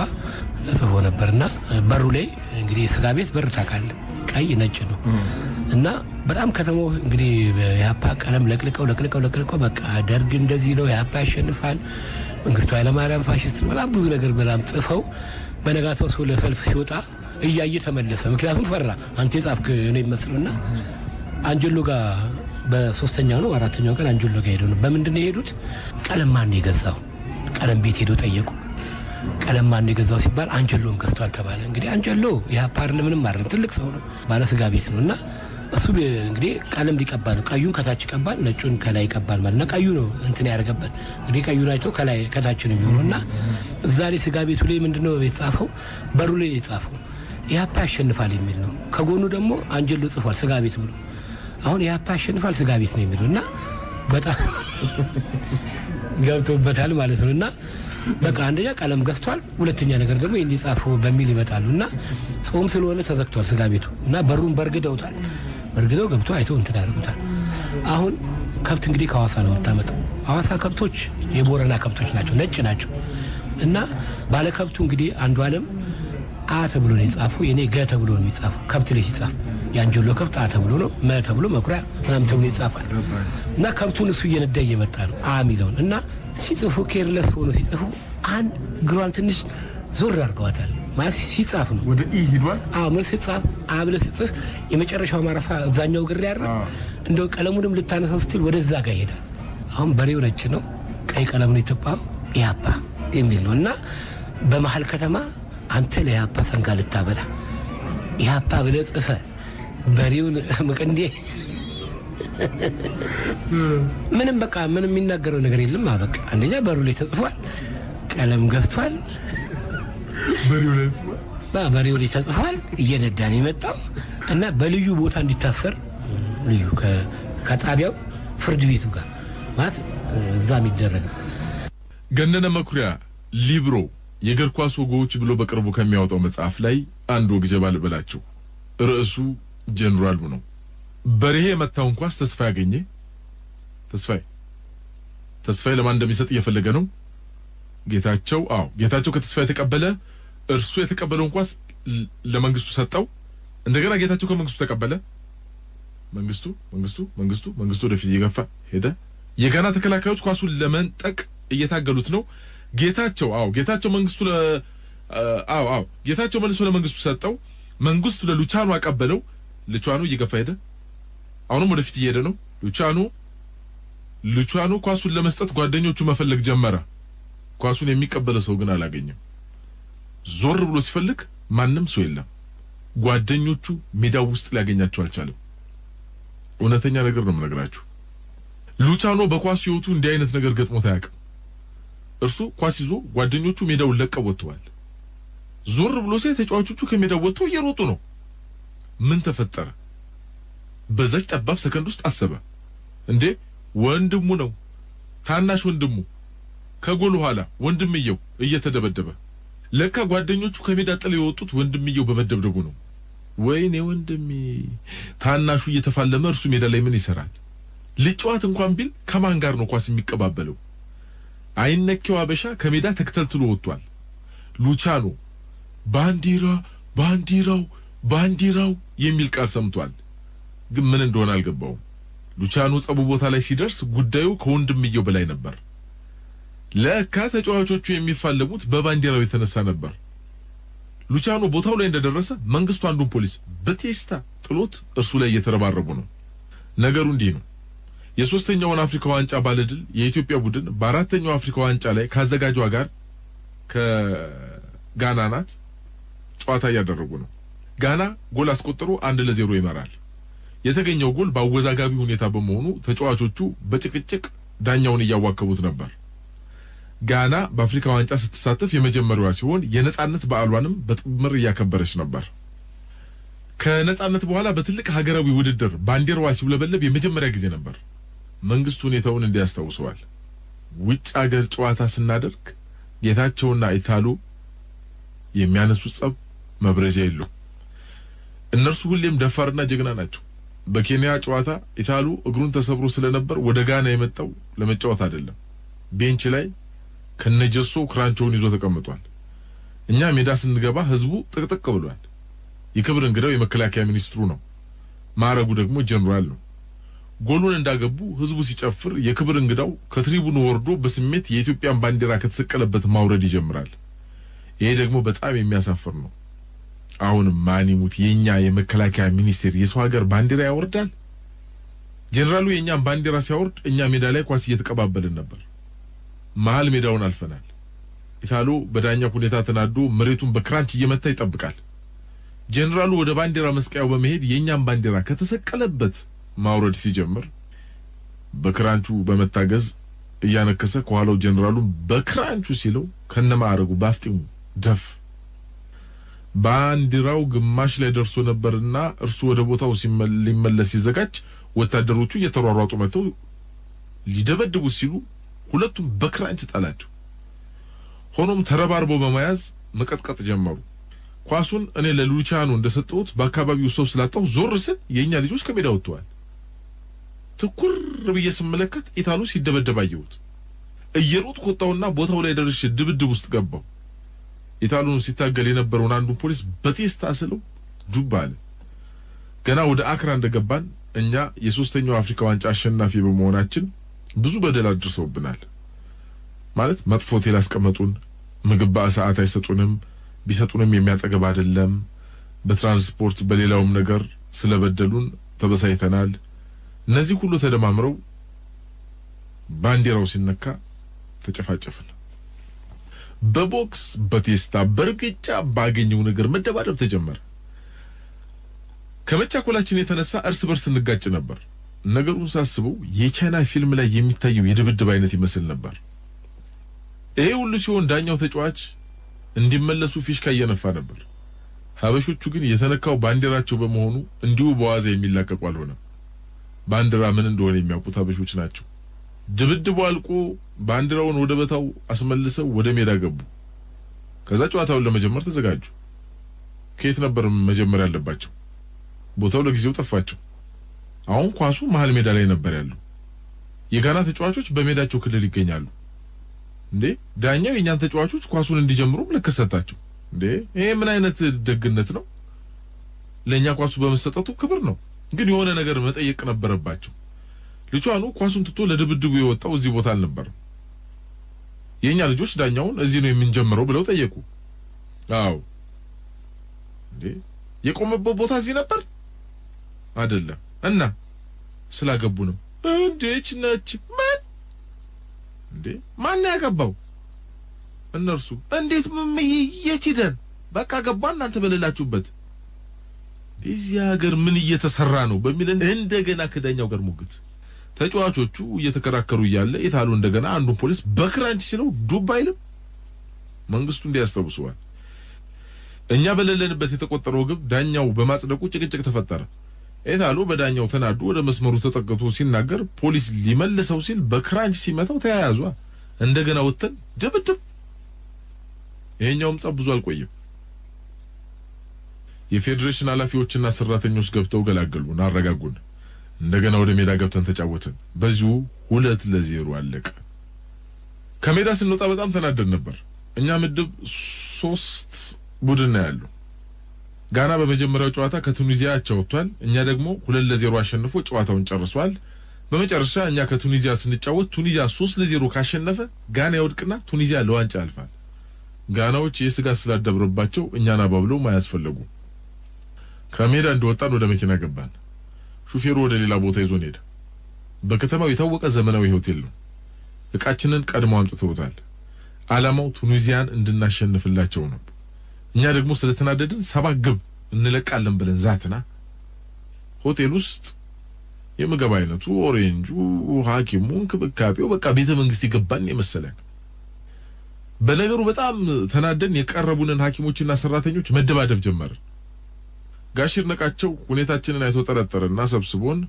ተጽፎ ነበርና በሩ ላይ እንግዲህ ስጋ ቤት በር ታውቃለህ ቀይ ነጭ ነው እና በጣም ከተማው እንግዲህ ያፓ ቀለም ለቅልቀው በቃ ደርግ እንደዚህ ነው ያፓ ያሸንፋል መንግስቱ ኃይለማርያም ፋሺስት በጣም ብዙ ነገር በጣም ጽፈው በነጋታው ሰው ለሰልፍ ሲወጣ እያየ ተመለሰ። ምክንያቱም ፈራ አንተ ጻፍክ ነው ይመስልና አንጀሎ ጋር በ3ኛው ነው 4ኛው ቀን አንጀሎ ጋር ሄደው ነው በምንድነው የሄዱት? ቀለም ማን የገዛው ቀለም ቤት ሄደው ጠየቁ። ቀለም ማን የገዛው ሲባል አንጀሎም ገዝቷል ተባለ። እንግዲህ አንጀሎ ያፓር ለምንም አይደለም ትልቅ ሰው ነው ባለ ስጋ ቤት ነውና እሱ እንግዲህ ቀለም ሊቀባ ነው። ቀዩን ከታች ይቀባል ነጩን ከላይ ይቀባል ማለት ነው። ቀዩ ነው እንትን ያደርገበት እንግዲህ ቀዩን አይቶ ከላይ ከታች ነው የሚሆነውና እዛ ላይ ስጋ ቤቱ ላይ ምንድነው የተጻፈው? በሩ ላይ የተጻፈው ያፓ ያሸንፋል የሚል ነው። ከጎኑ ደግሞ አንጀሎ ጽፏል ስጋ ቤት ብሎ አሁን ያፓ ያሸንፋል ስጋ ቤት ነው የሚሉና በጣም ገብቶበታል ማለት ነውና በቃ አንደኛ ቀለም ገዝቷል፣ ሁለተኛ ነገር ደግሞ እንዲጻፉ በሚል ይመጣሉና ጾም ስለሆነ ተዘግቷል ስጋ ቤቱ እና በሩን በርግደውታል። በርግደው ገብቶ አይቶ እንትን ያደርጉታል። አሁን ከብት እንግዲህ ከሐዋሳ ነው የምታመጣው። ሐዋሳ ከብቶች የቦረና ከብቶች ናቸው፣ ነጭ ናቸው። እና ባለከብቱ እንግዲህ አንዱ ዓለም አ ተብሎ ነው የጻፈው የኔ ገ ተብሎ ነው የጻፈው ከብት ላይ ሲጻፍ ያንጆሎ ከብት አ ተብሎ ነው መ ተብሎ መኩሪያ ምናምን ተብሎ ይጻፋል እና ከብቱን እሱ እየነዳ እየመጣ ነው አ ሚለውን እና ሲጽፉ ኬርለስ ሆኖ ሲጽፉ አንድ ግሯን ትንሽ ዞር አድርገዋታል ማለት ሲጻፍ ነው ወደ ኢ ሄዷል ምን ሲጻፍ አ ብለህ ሲጽፍ የመጨረሻው ማረፋ እዛኛው ግር ያረ እንደው ቀለሙንም ልታነሳው ስትል ወደዛ ጋር ይሄዳል አሁን በሬው ነጭ ነው ቀይ ቀለም ነው የተባለው ያፓ የሚል ነው እና በመሃል ከተማ አንተ ለያፓ ሰንጋ ልታበላ ያፓ ብለህ ጽፈህ በሬውን መቀንዴ ምንም በቃ ምንም የሚናገረው ነገር የለም በቃ አንደኛ በሩ ላይ ተጽፏል ቀለም ገፍቷል በሬው ላይ ተጽፏል እየነዳን የመጣው እና በልዩ ቦታ እንዲታሰር ልዩ ከጣቢያው ፍርድ ቤቱ ጋር ማለት እዛም ይደረግ ገነነ መኩሪያ ሊብሮ የእግር ኳስ ወጎች ብሎ በቅርቡ ከሚያወጣው መጽሐፍ ላይ አንድ ወግ ጀባል በላችሁ ርዕሱ ጀነራል ነው በርሄ መታውን ኳስ ተስፋ ያገኘ ተስፋዬ ለማን እንደሚሰጥ እየፈለገ ነው ጌታቸው ከተስፋዬ ተቀበለ እርሱ የተቀበለውን ኳስ ለመንግስቱ ሰጠው እንደገና ጌታቸው ከመንግስቱ ተቀበለ መንግስቱ ወደፊት እየገፋ ሄደ የጋና ተከላካዮች ኳሱን ለመንጠቅ እየታገሉት ነው ጌታቸው መንግስቱ ጌታቸው መልሶ ለመንግስቱ ሰጠው መንግስቱ ለሉቻኖ አቀበለው ሉቻኖ እየገፋ ሄደ አሁንም ወደፊት እየሄደ ነው ሉቻኖ ኳሱን ለመስጠት ጓደኞቹ መፈለግ ጀመረ ኳሱን የሚቀበለ ሰው ግን አላገኘም ዞር ብሎ ሲፈልግ ማንንም ሰው የለም ጓደኞቹ ሜዳው ውስጥ ሊያገኛቸው አልቻለም እውነተኛ ነገር ነው የምነግራችሁ ሉቻኖ በኳስ ህይወቱ እንዲህ አይነት ነገር ገጥሞት አያውቅም እርሱ ኳስ ይዞ ጓደኞቹ ሜዳውን ለቀው ወጥተዋል ዞር ብሎ ተጫዋቾቹ ከሜዳው ወጥተው እየሮጡ ነው ምን ተፈጠረ በዛች ጠባብ ሰከንድ ውስጥ አሰበ እንዴ ወንድሙ ነው ታናሽ ወንድሙ ከጎል ኋላ ወንድምየው እየተደበደበ ለካ ጓደኞቹ ከሜዳ ጥለው የወጡት ወንድምየው በመደብደቡ ነው ወይኔ ወንድሜ ታናሹ እየተፋለመ እርሱ ሜዳ ላይ ምን ይሰራል ልጫዋት እንኳን ቢል ከማን ጋር ነው ኳስ የሚቀባበለው አይነከው አበሻ ከሜዳ ተከተልትሎ ወጥቷል ሉቻኖ ባንዲራው የሚል ቃል ሰምቷል ግን ምን እንደሆነ አልገባውም ሉቻኖ ጸቡ ቦታ ላይ ሲደርስ ጉዳዩ ከወንድምየው በላይ ነበር ለካ ተጫዋቾቹ የሚፋለሙት በባንዲራው የተነሳ ነበር ሉቻኖ ቦታው ላይ እንደደረሰ መንግስቱ አንዱን ፖሊስ በቴስታ ጥሎት እርሱ ላይ እየተረባረቡ ነው ነገሩ እንዲህ ነው የሶስተኛውን አፍሪካ ዋንጫ ባለድል የኢትዮጵያ ቡድን በአራተኛው አፍሪካ ዋንጫ ላይ ካዘጋጇ ጋር ከጋና ናት ጨዋታ ያደረጉ ነው ጋና ጎል አስቆጥሮ 1-0 ይመራል የተገኘው ጎል በአወዛጋቢ ሁኔታ በመሆኑ ተጫዋቾቹ በጭቅጭቅ ዳኛውን እያዋከቡት ነበር ጋና በአፍሪካ ዋንጫ ስትሳተፍ የመጀመሪያዋ ሲሆን የነጻነት በዓሏንም በጥምር ያከበረች ነበር ከነጻነት በኋላ በትልቅ ሀገራዊ ውድድር ባንዲራዋ ሲውለበለብ የመጀመሪያ ጊዜ ነበር መንግስቱ ሁኔታውን እንዲያስታውሰዋል ውጭ ሀገር ጨዋታ ስናደርግ ጌታቸውና ኢታሉ የሚያነሱት ጸብ መብረጃ የለው እነርሱ ሁሌም ደፋርና ጀግና ናቸው በኬንያ ጨዋታ ኢታሉ እግሩን ተሰብሮ ስለነበር ወደ ጋና የመጣው ለመጫወት አይደለም ቤንች ላይ ከነጀሶ ክራንቾውን ይዞ ተቀምጧል እኛ ሜዳ ስንገባ ህዝቡ ጥቅጥቅ ብሏል የክብር እንግዳው የመከላከያ ሚኒስትሩ ነው ማረጉ ደግሞ ጀነራል ነው ጎሉን እንዳገቡ ህዝቡ ሲጨፍር የክብር እንግዳው ከትሪቡኑ ወርዶ በስሜት የኢትዮጵያን ባንዲራ ከተሰቀለበት ማውረድ ይጀምራል ይሄ ደግሞ በጣም የሚያሳፍር ነው አሁን ማኒሙት የኛ የመከላከያ ሚኒስቴር የሰው ሀገር ባንዲራ ያወርዳል ጀነራሉ የኛን ባንዲራ ሲያወርድ እኛ ሜዳ ላይ ኳስ እየተቀባበልን ነበር መሃል ሜዳውን አልፈናል ኢታሉ በዳኛ ሁኔታ ተናዶ መሬቱን በክራንች እየመታ ይጠብቃል ጀነራሉ ወደ ባንዲራ መስቀያው በመሄድ የኛን ባንዲራ ከተሰቀለበት ማውረድ ሲጀምር በክራንቹ በመታገዝ እያነከሰ ከኋላው ጀነራሉን በክራንቹ ሲለው ከነማረጉ ባፍጢሙ ደፍ ባንዲራው ግማሽ ላይ ደርሶ ነበርና እርሱ ወደ ቦታው ሲመለስ ሲዘጋጅ ወታደሮቹ እየተሯሯጡ መተው ሊደበድቡ ሲሉ ሁለቱም በክራንች ጣላቸው ሆኖም ተረባርበው በመያዝ መቀጥቀጥ ጀመሩ ኳሱን እኔ ለሉቻኖ እንደሰጠሁት በአካባቢው ሰው ስላጣው ዞር ስል የኛ ልጆች ከሜዳ ወጥተዋል ትኩር ብዬ ስመለከት ኢታሉ ሲደበደብ አየሁት እየሮጥኩ ወጣውና ቦታው ላይ ደርሼ ድብድብ ውስጥ ገባው። ኢታሉን ሲታገል የነበረውን አንዱ ፖሊስ በቴስታ ስለው ዱብ አለ። ገና ወደ አክራ እንደገባን እኛ የሶስተኛው አፍሪካ ዋንጫ አሸናፊ በመሆናችን ብዙ በደል አድርሰውብናል። ማለት መጥፎ ሆቴል አስቀመጡን፣ ምግብ በሰዓት አይሰጡንም፣ ቢሰጡንም የሚያጠገብ አይደለም። በትራንስፖርት በሌላውም ነገር ስለበደሉን ተበሳይተናል። እነዚህ ሁሉ ተደማምረው ባንዲራው ሲነካ ተጨፋጨፍን። በቦክስ በቴስታ በርግጫ ባገኘው ነገር መደባደብ ተጀመረ። ከመቻኮላችን የተነሳ እርስ በርስ እንጋጭ ነበር። ነገሩን ሳስበው የቻይና ፊልም ላይ የሚታየው የድብድብ አይነት ይመስል ነበር። ይሄ ሁሉ ሲሆን ዳኛው ተጫዋች እንዲመለሱ ፊሽካ እየነፋ ነበር። ሀበሾቹ ግን የተነካው ባንዲራቸው በመሆኑ እንዲሁ በዋዛ የሚላቀቁ አልሆነም። ባንዲራ ምን እንደሆነ የሚያውቁት ሀበሾች ናቸው። ድብድቡ አልቆ ባንዲራውን ወደ ቦታው አስመልሰው ወደ ሜዳ ገቡ። ከዛ ጨዋታውን ለመጀመር ተዘጋጁ። ከየት ነበር መጀመር ያለባቸው? ቦታው ለጊዜው ጠፋቸው። አሁን ኳሱ መሃል ሜዳ ላይ ነበር ያለው። የጋና ተጫዋቾች በሜዳቸው ክልል ይገኛሉ። እንዴ ዳኛው የኛን ተጫዋቾች ኳሱን እንዲጀምሩ ምልክት ሰጣቸው። እንዴ ይሄ ምን አይነት ደግነት ነው? ለኛ ኳሱ በመሰጠቱ ክብር ነው። ግን የሆነ ነገር መጠየቅ ነበረባቸው። ልጇኑ ኳሱን ትቶ ለድብድቡ የወጣው እዚህ ቦታ አልነበረም። የኛ ልጆች ዳኛውን እዚህ ነው የምንጀምረው ብለው ጠየቁ። አዎ እንዴ የቆመበት ቦታ እዚህ ነበር አይደለም። እና ስላገቡ ነው። እንዴች ነች ማን እንዴ ማን ያገባው? እነርሱ። እንዴት የት ሄደን? በቃ ገባ እናንተ በሌላችሁበት። እዚህ ሀገር ምን እየተሰራ ነው በሚል እንደገና ከዳኛው ጋር ሙግት። ተጫዋቾቹ እየተከራከሩ እያለ ኢታሉ እንደገና አንዱ ፖሊስ በክራንች ሲለው ዱብ አይልም። መንግስቱ እንዲያስተውሰዋል። እኛ በሌለንበት የተቆጠረው ግብ ዳኛው በማጽደቁ ጭቅጭቅ ተፈጠረ። ኢታሉ በዳኛው ተናዱ ወደ መስመሩ ተጠቅቶ ሲናገር ፖሊስ ሊመልሰው ሲል በክራንች ሲመታው ተያያዙ። እንደገና ወተን ድብድብ። ይሄኛውም ጸብ ብዙ አልቆየም። የፌዴሬሽን ኃላፊዎችና ሰራተኞች ገብተው ገላገሉን፣ አረጋጉን። እንደገና ወደ ሜዳ ገብተን ተጫወትን። በዚሁ 2-0 አለቀ። ከሜዳ ስንወጣ በጣም ተናደን ነበር። እኛ ምድብ 3 ቡድን ነው ያለው። ጋና በመጀመሪያው ጨዋታ ከቱኒዚያ አቻ ወጥቷል። እኛ ደግሞ 2-0 አሸንፎ ጨዋታውን ጨርሷል። በመጨረሻ እኛ ከቱኒዚያ ስንጫወት ቱኒዚያ 3-0 ካሸነፈ ጋና ይወድቅና ቱኒዚያ ለዋንጫ ያልፋል። ጋናዎች የስጋት ስላደረባቸው እኛን አባብለው ማያስፈልጉ። ከሜዳ እንደወጣን ወደ መኪና ገባን። ሹፌሩ ወደ ሌላ ቦታ ይዞን ሄደ። በከተማው የታወቀ ዘመናዊ ሆቴል ነው። እቃችንን ቀድሞ አምጥተውታል። ዓላማው ቱኒዚያን እንድናሸንፍላቸው ነው። እኛ ደግሞ ስለተናደድን 7 ግብ እንለቃለን ብለን ዛትና ሆቴል ውስጥ የምግብ አይነቱ ኦሬንጁ፣ ሐኪሙ፣ እንክብካቤው በቃ ቤተ መንግስት ይገባን የመሰለን። በነገሩ በጣም ተናደን የቀረቡንን ሐኪሞችና ሰራተኞች መደባደብ ጀመርን። ጋሽር ነቃቸው ሁኔታችንን አይቶ ጠረጠረና ሰብስቦን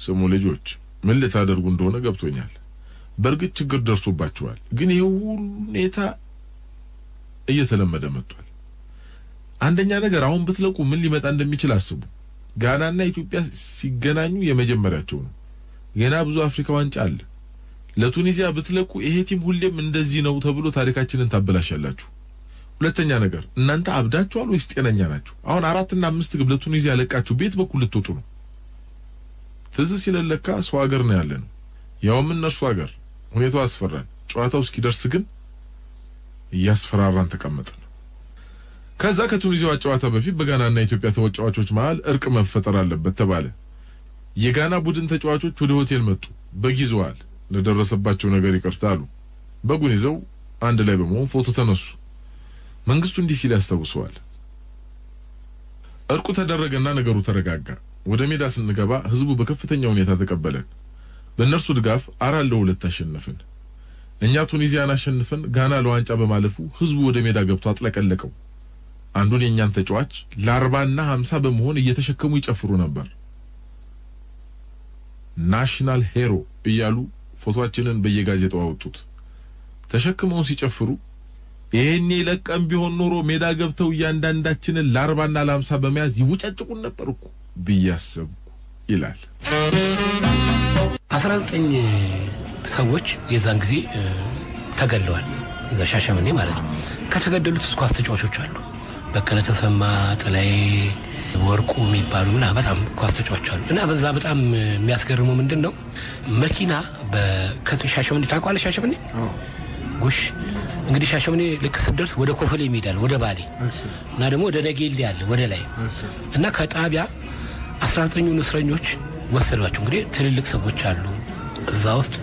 ስሙ ልጆች ምን ልታደርጉ እንደሆነ ገብቶኛል። በርግጥ ችግር ደርሶባችኋል፣ ግን ይሄ ሁኔታ እየተለመደ መጥቷል። አንደኛ ነገር አሁን ብትለቁ ምን ሊመጣ እንደሚችል አስቡ። ጋናና ኢትዮጵያ ሲገናኙ የመጀመሪያቸው ነው። ገና ብዙ አፍሪካ ዋንጫ አለ። ለቱኒዚያ ብትለቁ ይሄ ቲም ሁሌም እንደዚህ ነው ተብሎ ታሪካችንን ታበላሻላችሁ። ሁለተኛ ነገር እናንተ አብዳችኋል ወይስ ጤነኛ ናችሁ? አሁን 4 እና 5 ግብ ለቱኒዚያ ለቃችሁ ቤት በኩል ልትወጡ ነው። ትዝ ሲለለካ ሰው ሀገር ነው ያለነው፣ ያውም እነሱ ሀገር። ሁኔታው አስፈራን። ጨዋታው እስኪደርስ ግን እያስፈራራን ተቀመጥን። ከዛ ከቱኒዚያው ጨዋታ በፊት በጋናና ኢትዮጵያ ተጫዋቾች መሃል እርቅ መፈጠር አለበት ተባለ። የጋና ቡድን ተጫዋቾች ወደ ሆቴል መጡ። በጊዜዋል ለደረሰባቸው ነገር ይቅርታ አሉ። በጉን ይዘው አንድ ላይ በመሆን ፎቶ ተነሱ። መንግስቱ እንዲህ ሲል ያስታውሰዋል። እርቁ ተደረገና ነገሩ ተረጋጋ። ወደ ሜዳ ስንገባ ህዝቡ በከፍተኛ ሁኔታ ተቀበለን። በእነርሱ ድጋፍ 4-2 አሸነፍን። እኛ ቱኒዚያን አሸንፈን ጋና ለዋንጫ በማለፉ ህዝቡ ወደ ሜዳ ገብቶ አጥለቀለቀው። አንዱን የኛን ተጫዋች ለ40 እና 50 በመሆን እየተሸከሙ ይጨፍሩ ነበር። ናሽናል ሄሮ እያሉ ፎቶአችንን በየጋዜጣው አወጡት። ተሸክመው ሲጨፍሩ ይሄኔ ለቀም ቢሆን ኖሮ ሜዳ ገብተው እያንዳንዳችንን ለ40 እና ለ50 በመያዝ ይውጨጭቁን ነበርኩ ብያሰብኩ ይላል። 19 ሰዎች የዛን ጊዜ ተገለዋል እዛ ሻሸመኔ ማለት ነው ከተገደሉት ኳስ ተጫዋቾች አሉ በቀለ ተሰማ ጥላይ ወርቁ የሚባሉና በጣም ኳስ ተጫዋቾች አሉ እና በዛ በጣም የሚያስገርመው ምንድነው መኪና በከሻሸመኔ ታቋለ ሻሸመኔ ጉሽ እንግዲህ ሻሸመኔ ልክ ስደርስ ወደ ኮፈሌ ይሄዳል ወደ ባሌ እና ደግሞ ወደ ነጌሌ ያለ ወደ ላይ እና ከጣቢያ 19 እስረኞች ወሰዷቸው እንግዲህ ትልልቅ ሰዎች አሉ እዛ ውስጥ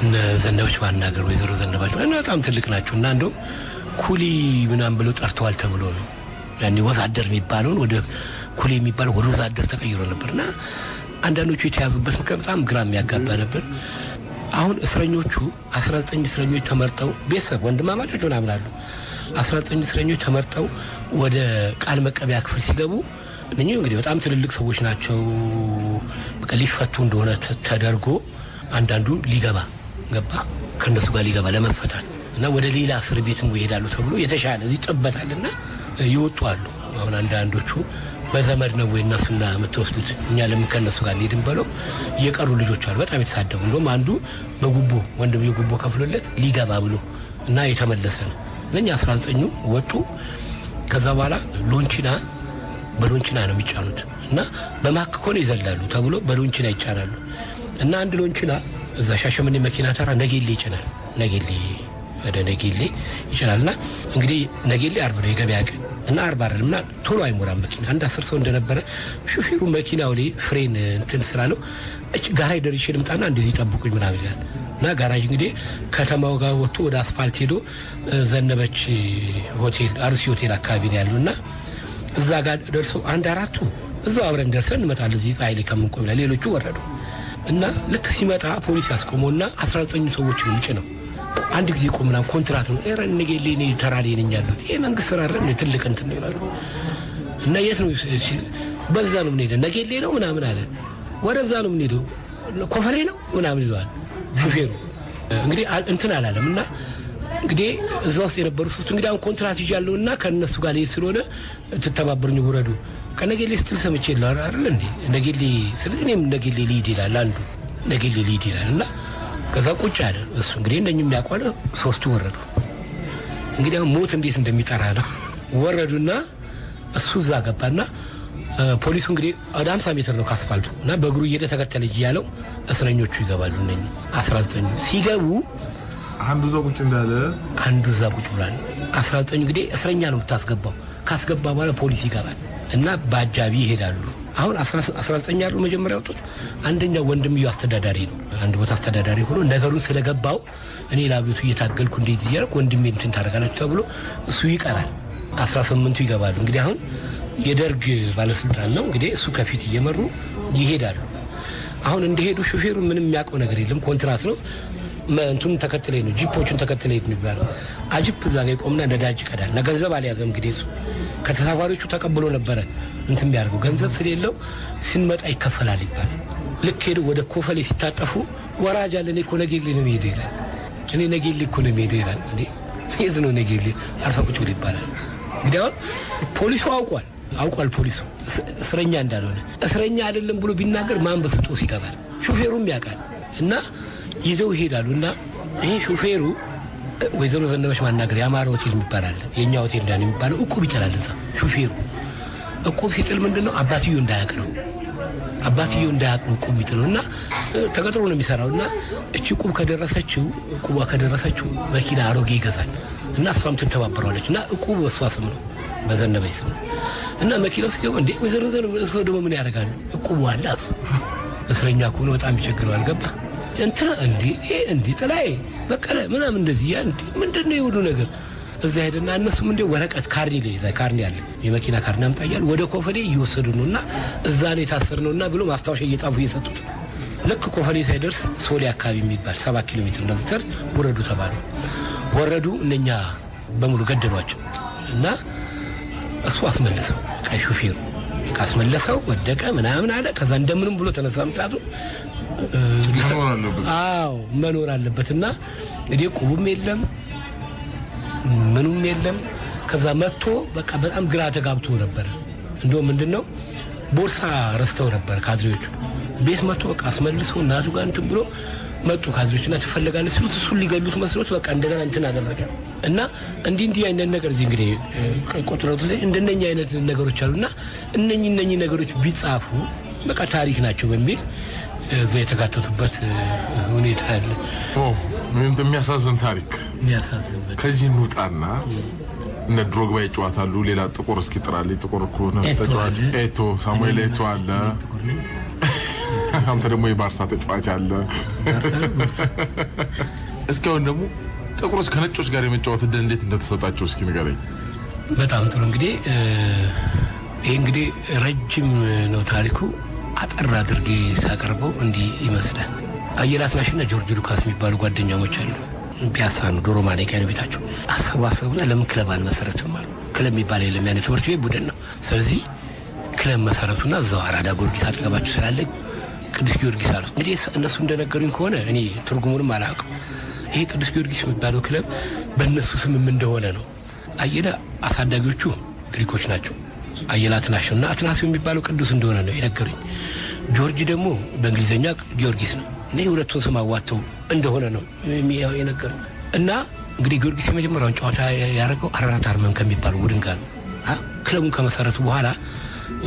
እነ ዘነበች ማናገር ወይዘሮ ዘነበች በጣም ትልቅ ናቸው እና እንደው ኩሊ ምናምን ብለው ጠርተዋል ተብሎ ነው ያኔ ወዛደር የሚባለው ወደ ኩሊ የሚባለው ወደ ወዛደር ተቀይሮ ነበርና አንዳንዶቹ የተያዙበት ምክንያት በጣም ግራም ያጋባ ነበር አሁን እስረኞቹ 19 እስረኞች ተመርጠው ቤተሰብ ወንድማማቾች ምናምን አሉ 19 እስረኞች ተመርጠው ወደ ቃል መቀበያ ክፍል ሲገቡ እነኚህ እንግዲህ በጣም ትልልቅ ሰዎች ናቸው በቃ ሊፈቱ እንደሆነ ተደርጎ አንዳንዱ ሊገባ ገባ ከነሱ ጋር ሊገባ ለመፈታት እና ወደ ሌላ እስር ቤትም ይሄዳሉ ተብሎ የተሻለ እዚህ ጥበታልና ይወጡ አሉ አሁን አንዳንዶቹ በዘመድ ነው ወይ እነሱና መተወስዱት እኛ ለምከነሱ ጋር ሊድም በለው የቀሩ ልጆች አሉ በጣም የተሳደቡ እንደውም አንዱ በጉቦ ወንድም የጉቦ ከፍሎለት ሊገባ ብሎ እና የተመለሰ ነው ለኛ 19 ወጡ ከዛ በኋላ ሎንቺና በሎንቺና ነው የሚጫኑት እና በማክኮን ይዘላሉ ተብሎ በሎንቺና ይጫናሉ እና አንድ ሎንቺና እዛ ሻሸመኔ መኪና ተራ ነጌሌ ይጭናል ነጌሌ ወደ ነጌሌ ይችላልና እንግዲህ ነጌሌ 40 ነው የገበያ ቀን እና 40 አይደለምና ቶሎ አይሞራም መኪና አንድ 10 ሰው እንደነበረ ሹፌሩ መኪናው ላይ ፍሬን እንትን ስላለው ጋራጅ ደርሼ ልምጣና እንደዚህ ጠብቁኝ ምናምን ይላል እና ጋራጅ እንግዲህ ከተማው ጋር ወጥቶ ወደ አስፋልት ሄዶ ዘነበች ሆቴል አርሲ ሆቴል አካባቢ ነው ያሉና እዛ ጋር ደርሰው አንድ አራቱ እዛው አብረን ደርሰን እንመጣለን እዚህ ጣይሌ ከመንቆም ላይ ሌሎቹ ወረዱ እና ልክ ሲመጣ ፖሊስ ያስቆመውና 19 ሰዎች ነው አንድ ጊዜ ቆምና ኮንትራት ነው ኤረ ነጌሌ ነው ተራሪ ነኝ ያሉት ይሄ መንግስት ስራ አይደል ትልቅ እንትን ይላሉ እና የት ነው በዛ ነው ምን ሄደ ነጌሌ ነው ምናምን አለ ወደዛ ነው ምን ሄደው ኮፈሌ ነው ምናምን ይላል ሹፌሩ እንግዲህ እንትን አላለምና እንግዲህ እዛው የነበሩ ሶስት እንግዲህ አሁን ኮንትራት ይያለውና ከነሱ ጋር ላይ ስለሆነ ተተባበሩኝ ወረዱ ከነጌሌ ስትል ሰምቼ ይላል አይደል እንዴ ነጌሌ ስለዚህ እኔም ነጌሌ ሊድ ይላል አንዱ ነጌሌ ሊድ ይላልና ከዛ ቁጭ አለ እሱ እንግዲህ እንደኝም ያቋለ ሶስቱ ወረዱ እንግዲህ ሞት እንዴት እንደሚጠራ ነው ወረዱና እሱ እዛ ገባና ፖሊሱ እንግዲህ ወደ 50 ሜትር ነው ካስፋልቱ እና በእግሩ እየሄደ ተከተለ ይያለው እስረኞቹ ይገባሉ እነኝ 19 ሲገቡ አንዱ እዛ ቁጭ እንዳለ አንዱ እዛ ቁጭ ብሏል 19 እንግዲህ እስረኛ ነው የምታስገባው ካስገባ በኋላ ፖሊስ ይገባል እና ባጃቢ ይሄዳሉ አሁን 19 ያሉ መጀመሪያ ወጡት አንደኛው ወንድምዩ አስተዳዳሪ ነው አንድ ቦታ አስተዳዳሪ ሆኖ ነገሩን ስለገባው እኔ ላብቱ እየታገልኩ እንደዚህ ይያልኩ ወንድሜ እንትን ታረጋላችሁ ተብሎ እሱ ይቀራል 18ቱ ይገባሉ እንግዲህ አሁን የደርግ ባለስልጣን ነው እንግዲህ እሱ ከፊት እየመሩ ይሄዳሉ አሁን እንደሄዱ ሹፌሩ ምንም የሚያውቀው ነገር የለም ኮንትራት ነው እንቱን ተከትለኝ ነው ጂፖቹን ተከትለኝ ነው ይባላል አጂፕ እዛ ጋር ቆምና ነዳጅ ይቀዳል እና ገንዘብ አልያዘም እንግዲህ እሱ ከተሳፋሪዎቹ ተቀብሎ ነበር እንትን ቢያርገው ገንዘብ ስለሌለው ሲንመጣ ይከፈላል ይባላል ልክ ሄዶ ወደ ኮፈሌ ሲታጠፉ ወራጅ አለ እኔ እኮ ነጌሌ ነው የሚሄድ ይላል እኔ ነጌሌ እኮ ነው የሚሄድ ይላል እንዴ የት ነው ነጌሌ አርፋ ቁጭ ብሎ ይባላል እንግዲህ ፖሊሱ አውቋል ፖሊሱ እስረኛ እንዳልሆነ እስረኛ አይደለም ብሎ ቢናገር ማን በስጦስ ይገባል ሹፌሩም ያውቃል እና ይዘው ይሄዳሉና ይሄ ሹፌሩ ወይዘሮ ዘነበች ማናገር ያማረ ሆቴል የሚባላል የኛ ሆቴል እንዳን የሚባለው እቁብ ይችላል እዛ ሹፌሩ እቁብ ሲጥል ምንድነው አባትየው እንዳያውቅ ነው እቁብ ይጥሉና ተቀጥሮ ነው የሚሰራውና እቺ እቁብ ከደረሰችው መኪና አሮጌ ይገዛል እና እሷም ትተባበራለች እና እቁብ በሷ ስም ነው በዘነበች ስም እና መኪናው ሲገባ እንዴ ወይዘሮ ዘነበች ሰው ደግሞ ምን ያደርጋሉ እቁብ አላስ እስረኛ ከሆነ በጣም ይቸግረው አልገባ እንትና እንዴ ጥላይ በቀለ ምናምን እንደዚህ ያ እንዴ ምንድነው ይሁዱ ነገር እዛ ሄደና እነሱም እንደ ወረቀት ካርኒ ላይ እዛ ካርኒ አለ የመኪና ካርኒ አምጣያል ወደ ኮፈሌ እየወሰዱ ነውና እዛ ነው የታሰርነውና ብሎ ማስታወሻ እየጻፉ እየሰጡት ልክ ኮፈሌ ሳይደርስ ሶሊ አካባቢ የሚባል 7 ኪሎ ሜትር እንደዚህ ወረዱ ተባሉ ወረዱ እነኛ በሙሉ ገደሏቸው እና እሱ አስመለሰው ቀይ ሹፌሩ አስመለሰው ወደቀ ምናምን አለ ከዛ እንደምንም ብሎ ተነሳ ምጣቱ መኖር አለበትና እንግዲህ ቁቡም የለም ምኑም የለም ከዛ መጥቶ በቃ በጣም ግራ ተጋብቶ ነበር እንደው ምንድነው ቦርሳ ረስተው ነበር ካድሬዎቹ። ቤት መጥቶ በቃ አስመልሶ እናቱ ጋር እንትን ብሎ መጡ ካድሬዎችና ትፈልጋለህ ሲሉት እሱን ሊገሉት መስሎት በቃ እንደገና እንትን አደረገ እና እንዲህ አይነት ነገር እዚህ እንግዲህ ቆጥረውት ላይ እንደነኛ አይነት ነገሮች አሉና እነኚህ ነገሮች ቢጻፉ በቃ ታሪክ ናቸው በሚል እዛ የተካተቱበት ሁኔታ አለ። ምን የሚያሳዝን ታሪክ የሚያሳዝን ከዚህ እንውጣና እነ ድሮግባ ይጫወታሉ። ሌላ ጥቁር እስኪ ጥራልኝ። ጥቁር እኮ ነው ተጫዋች ኤቶ ሳሙኤል ኤቶ አለ። አንተ ደግሞ የባርሳ ተጫዋች አለ። እስካሁን ደግሞ ጥቁሮች ከነጮች ጋር የመጫወት እድል እንዴት እንደተሰጣቸው እስኪ ንገረኝ። በጣም ጥሩ። እንግዲህ ይሄ እንግዲህ ረጅም ነው ታሪኩ። አጠር አድርጌ ሳቀርበው እንዲህ ይመስላል። አየላት ናሽና ጆርጅ ሉካስ የሚባሉ ጓደኛሞች አሉ። ፒያሳ ነው ዶሮ ማነቂያ ነው ቤታቸው። አሰባሰቡና ለምን ክለብ አንመሰረትም አሉ። ክለብ የሚባል የለም ያኔ ትምህርት ቤት ቡድን ነው። ስለዚህ ክለብ መሰረቱና እዛው አራዳ ጊዮርጊስ አጠገባቸው ስላለ ቅዱስ ጊዮርጊስ አሉት። እንግዲህ እነሱ እንደነገሩኝ ከሆነ እኔ ትርጉሙንም አላውቅም። ይሄ ቅዱስ ጊዮርጊስ የሚባለው ክለብ በእነሱ ስምም እንደሆነ ነው። አየለ አሳዳጊዎቹ ግሪኮች ናቸው። አየላት ናሽና አትናሲዮ የሚባለው ቅዱስ እንደሆነ ነው የነገሩኝ። ጆርጅ ደግሞ በእንግሊዘኛ ጊዮርጊስ ነው። እኔ ሁለቱን ስም አዋተው እንደሆነ ነው የነገሩኝ። እና እንግዲህ ጊዮርጊስ የመጀመሪያውን ጨዋታ ያደረገው አራራት አርመን ከሚባለው ቡድን ጋር ነው። ክለቡን ከመሰረቱ በኋላ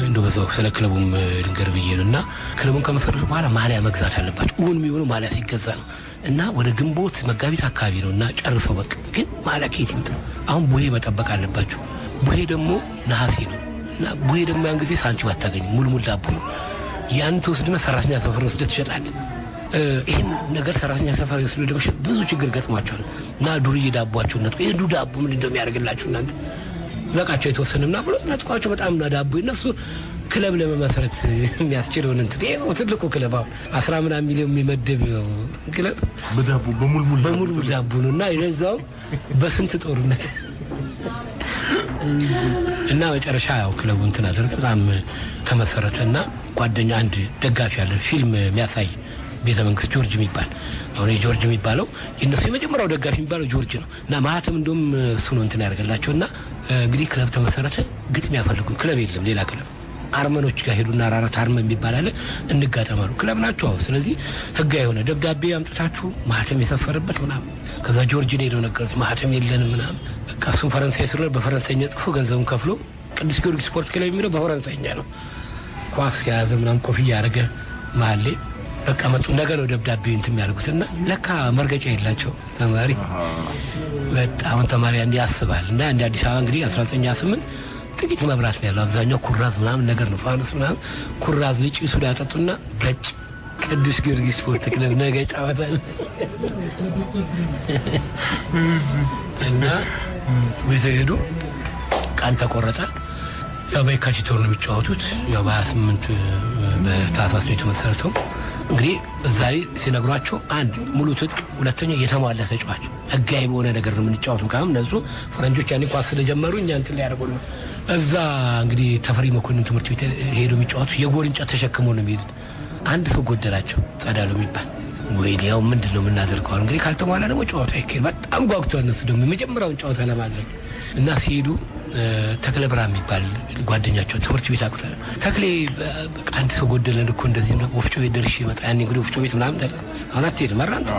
እንደው በዛው ስለ ክለቡም ድንገር ብዬ ነውና ክለቡን ከመሰረቱ በኋላ ማሊያ መግዛት አለባቸው። እውን የሚሆነው ማሊያ ሲገዛ ነው እና ወደ ግንቦት መጋቢት አካባቢ ነውና ጨርሰው በቃ ግን ማሊያ ከየት ይምጣ? አሁን ቡሄ መጠበቅ አለባቸው። ቡሄ ደግሞ ነሐሴ ነው እና ቡሄ ደግሞ ያን ጊዜ ሳንቲም አታገኝም። ሙልሙል ዳቦ ነው። ያን ተወስድና ሰራተኛ ሰፈር ወስደህ ትሸጣለህ። ይሄን ነገር ሰራተኛ ሰፈር ወስደህ ደግሞ ብዙ ችግር ገጥሟቸዋል እና ዱርዬ ዳቦአቸው ነጥቆ ይሄ ዳቦ ምን እንደሚያደርግላችሁ እናንተ በቃቸው የተወሰነና ብሎ ነጥቋቸው በጣም ነው ዳቦ እነሱ ክለብ ለመመስረት የሚያስችለውን እንትን ይሄ ትልቁ ክለብ አሁን 10 ምናምን ሚሊዮን የሚመደብ ክለብ በዳቦ በሙልሙል ዳቦ ነውና ይረዛው በስንት ጦርነት እና መጨረሻ ያው ክለቡ እንትን አደረገ። በጣም ተመሰረተና ጓደኛ አንድ ደጋፊ ያለ ፊልም የሚያሳይ ቤተ መንግስት ጆርጅ የሚባል አሁን ጆርጅ የሚባለው የነሱ የመጀመሪያው ደጋፊ የሚባለው ጆርጅ ነው እና ማህተም እንደውም እሱ ነው እንትን ያደርገላቸውና እንግዲህ ክለብ ተመሰረተ። ግጥም ያፈልጉ ክለብ የለም ሌላ ክለብ አርመኖች ጋር ሄዱና አራራት አርመን የሚባል አለ እንጋጠማሉ። ክለብ ናቸው አሁን። ስለዚህ ህጋዊ የሆነ ደብዳቤ አምጥታችሁ ማህተም የሰፈረበት ምናምን። ከዛ ጆርጅ ነው ሄደው ነገሩት ማህተም የለንም ምናምን። በቃ እሱም ፈረንሳይ ስለሆነ በፈረንሳይኛ ጽፎ ገንዘቡን ከፍሎ ቅዱስ ጊዮርጊስ ስፖርት ክለብ የሚለው በፈረንሳይኛ ነው። ኳስ የያዘ ምናምን ኮፍያ ያደረገ መሀል ላይ በቃ መጡ። ነገ ነው ደብዳቤ እንትን የሚያደርጉትና ለካ መርገጫ የላቸው ተማሪ በጣም ተማሪ እንዲህ ያስባል እና እንደ አዲስ አበባ እንግዲህ 1928 ጥቂት መብራት ነው ያለው። አብዛኛው ኩራዝ ምናምን ነገር ነው ፋኖስ ምናምን ኩራዝ ልጭ ሱዳ ያጠጡና ገጭ ቅዱስ ጊዮርጊስ ስፖርት ክለብ ነገ ጨዋታል እና ወይዘይዱ ቃል ተቆረጠ። ያው በየካቲት ወር ነው የሚጫወቱት። ያው በ28 በታህሳስ ነው የተመሰረተው። እንግዲህ እዛይ ሲነግሯቸው አንድ ሙሉ ትጥቅ፣ ሁለተኛ የተሟላ ተጫዋች ህጋዊ በሆነ ነገር ነው የምንጫወተው። ካም ነሱ ፈረንጆች ያኔ ኳስ ስለጀመሩ እኛ እንትን ላይ ያደርጉ ነው። እዛ እንግዲህ ተፈሪ መኮንን ትምህርት ቤት ሄዶ የሚጫወቱ የጎል እንጨት ተሸክመው ነው የሚሄዱት። አንድ ሰው ጎደላቸው ጸዳሉ የሚባል ወይኔ ያው ምንድነው የምናደርገው? እንግዲህ ካልተሟላ ደግሞ ጨዋታ ይከል በጣም ጓጉተው እነሱ ደግሞ የመጀመሪያውን ጨዋታ ለማድረግ እና ሲሄዱ ተክለ ብርሃን የሚባል ጓደኛቸው ትምህርት ቤት አቁታ ተክሌ በቃ አንድ ሰው ጎደለን እኮ እንደዚህ ነው ወፍጮ ቤት ደርሼ መጣ። ያኔ እንግዲህ ወፍጮ ቤት ምናምን ደረ አሁን አትሄድም መራንት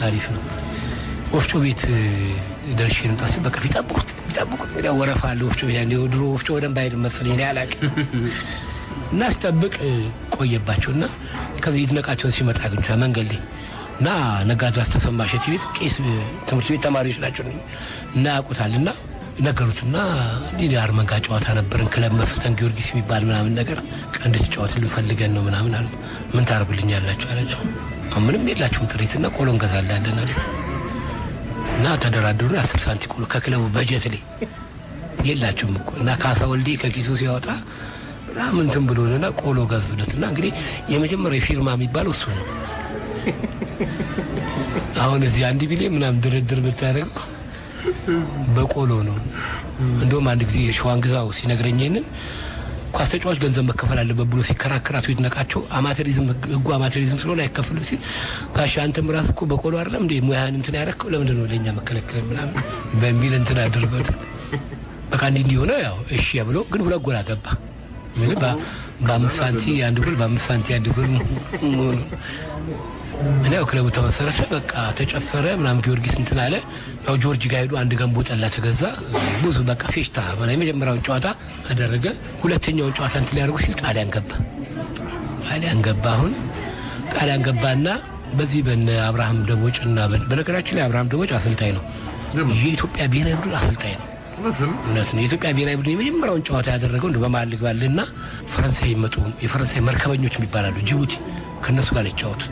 አሪፍ ነው። ወፍጮ ቤት ደርሼ ነው ታስ በቃ ቢጠብቁት እንግዲህ ወረፋ አለ ወፍጮ ቤት ያኔ ድሮ ወፍጮ ወደም ባይድ መሰለኝ ላይ አላቅ እና አስጠብቅ ቆየባቸውና ከዚህ ይድነቃቸውን ሲመጣ ግን መንገድ ላይ እና ነጋድራስ ተሰማ ሸቲ ቤት ቄስ ትምህርት ቤት ተማሪዎች ናቸው እና ያውቁታልና ነገሩትና ዲዲ አርመንጋ ጨዋታ ነበርን ክለብ መስርተን ጊዮርጊስ የሚባል ምናምን ነገር ቀንድ ጨዋታ ልፈልገን ነው ምናምን አሉ። ምን ታርጉልኛላችሁ አላቸው። ምንም የላችሁም ጥሪትና ቆሎ እንገዛላለን አሉ እና ተደራደሩና 10 ሳንቲ ቆሎ ከክለቡ በጀት ላይ የላችሁም እኮ እና ካሳ ወልዴ ከኪሱ ሲያወጣ ምን እንትን ብሎና ቆሎ ገዙለትና እንግዲህ የመጀመሪያው ፊርማ የሚባለው እሱ ነው። አሁን እዚህ 1 ቢሊዮን ምናምን ድርድር ብታደርገው በቆሎ ነው። እንደውም አንድ ጊዜ ሸዋንግዛው ሲነግረኝን ኳስ ተጫዋች ገንዘብ መከፈል አለበት ብሎ ሲከራከራቱ ይድነቃቸው አማተሪዝም ህጉ አማተሪዝም ስለሆነ አይከፈልም ሲል ጋሽ አንተም ራስ እኮ በቆሎ አይደለም እንዴ ሙያን እንትን ያረከው ለምንድን ነው ለኛ መከለከል ምናምን በሚል እንትን አድርገውት በቃ እንዲህ ሆነ። ያው እሺ ብሎ ግን 2 ጎል አገባ። በ5 ሳንቲ አንድ ጎል በ5 ሳንቲ አንድ ጎል እኔ ክለቡ ተመሰረተ በቃ ተጨፈረ ምናምን ጊዮርጊስ እንትን አለ ያው ጆርጅ ጋር ሄዱ አንድ ገንቦ ጠላ ተገዛ ብዙ በቃ ፌሽታ ማለት የመጀመሪያው ጨዋታ አደረገ ሁለተኛው ጨዋታ እንትን ሊያደርጉ ሲል ጣሊያን ገባ አሁን ጣሊያን ገባና በዚህ በነ አብርሃም ደቦጭና በነገራችን ላይ አብርሃም ደቦጭ አሰልጣኝ ነው የኢትዮጵያ ብሔራዊ ቡድን አሰልጣኝ ነው እውነት ነው የኢትዮጵያ ብሔራዊ ቡድን የመጀመሪያውን ጨዋታ ያደረገው እንደ በማል ግባልና ፈረንሳይ ይመጡ የፈረንሳይ መርከበኞች የሚባላሉ ጅቡቲ ከነሱ ጋር ሊጫወቱ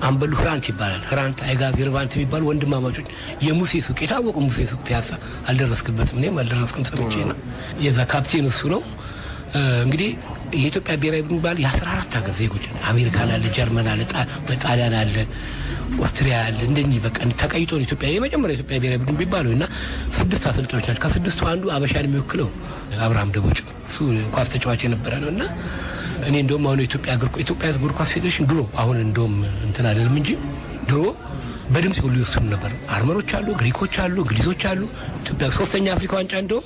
አምበሉ ፍራንት ይባላል ፍራንት አይጋዝ ግርባንት የሚባሉ ወንድማማቾች የሙሴ ሱቅ የታወቁ ሙሴ ሱቅ ፒያሳ አልደረስክበትም እኔም አልደረስኩም ሰምቼ ነው የዛ ካፕቴን እሱ ነው እንግዲህ የኢትዮጵያ ብሔራዊ ቡድን ባል የ14 ሀገር ዜጎች አሜሪካ አለ ጀርመን አለ ጣሊያን አለ ኦስትሪያ አለ እንደዚህ በቃ ተቀይጦ ኢትዮጵያ የመጀመሪያ ኢትዮጵያ ብሔራዊ ቡድን ቢባሉና 6 አሰልጣኞች ናቸው ከ6ቱ አንዱ አበሻን የሚወክለው አብርሃም ደቦጭ እሱ ኳስ ተጫዋች የነበረ ነውና እኔ እንደውም አሁን ኢትዮጵያ እግር ኳስ ፌዴሬሽን ድሮ አሁን እንደውም እንትን አይደለም እንጂ ድሮ በድምጽ ሁሉ ይወስኑ ነበር አርመኖች አሉ ግሪኮች አሉ እንግሊዞች አሉ ኢትዮጵያ ሶስተኛ አፍሪካ ዋንጫ እንደውም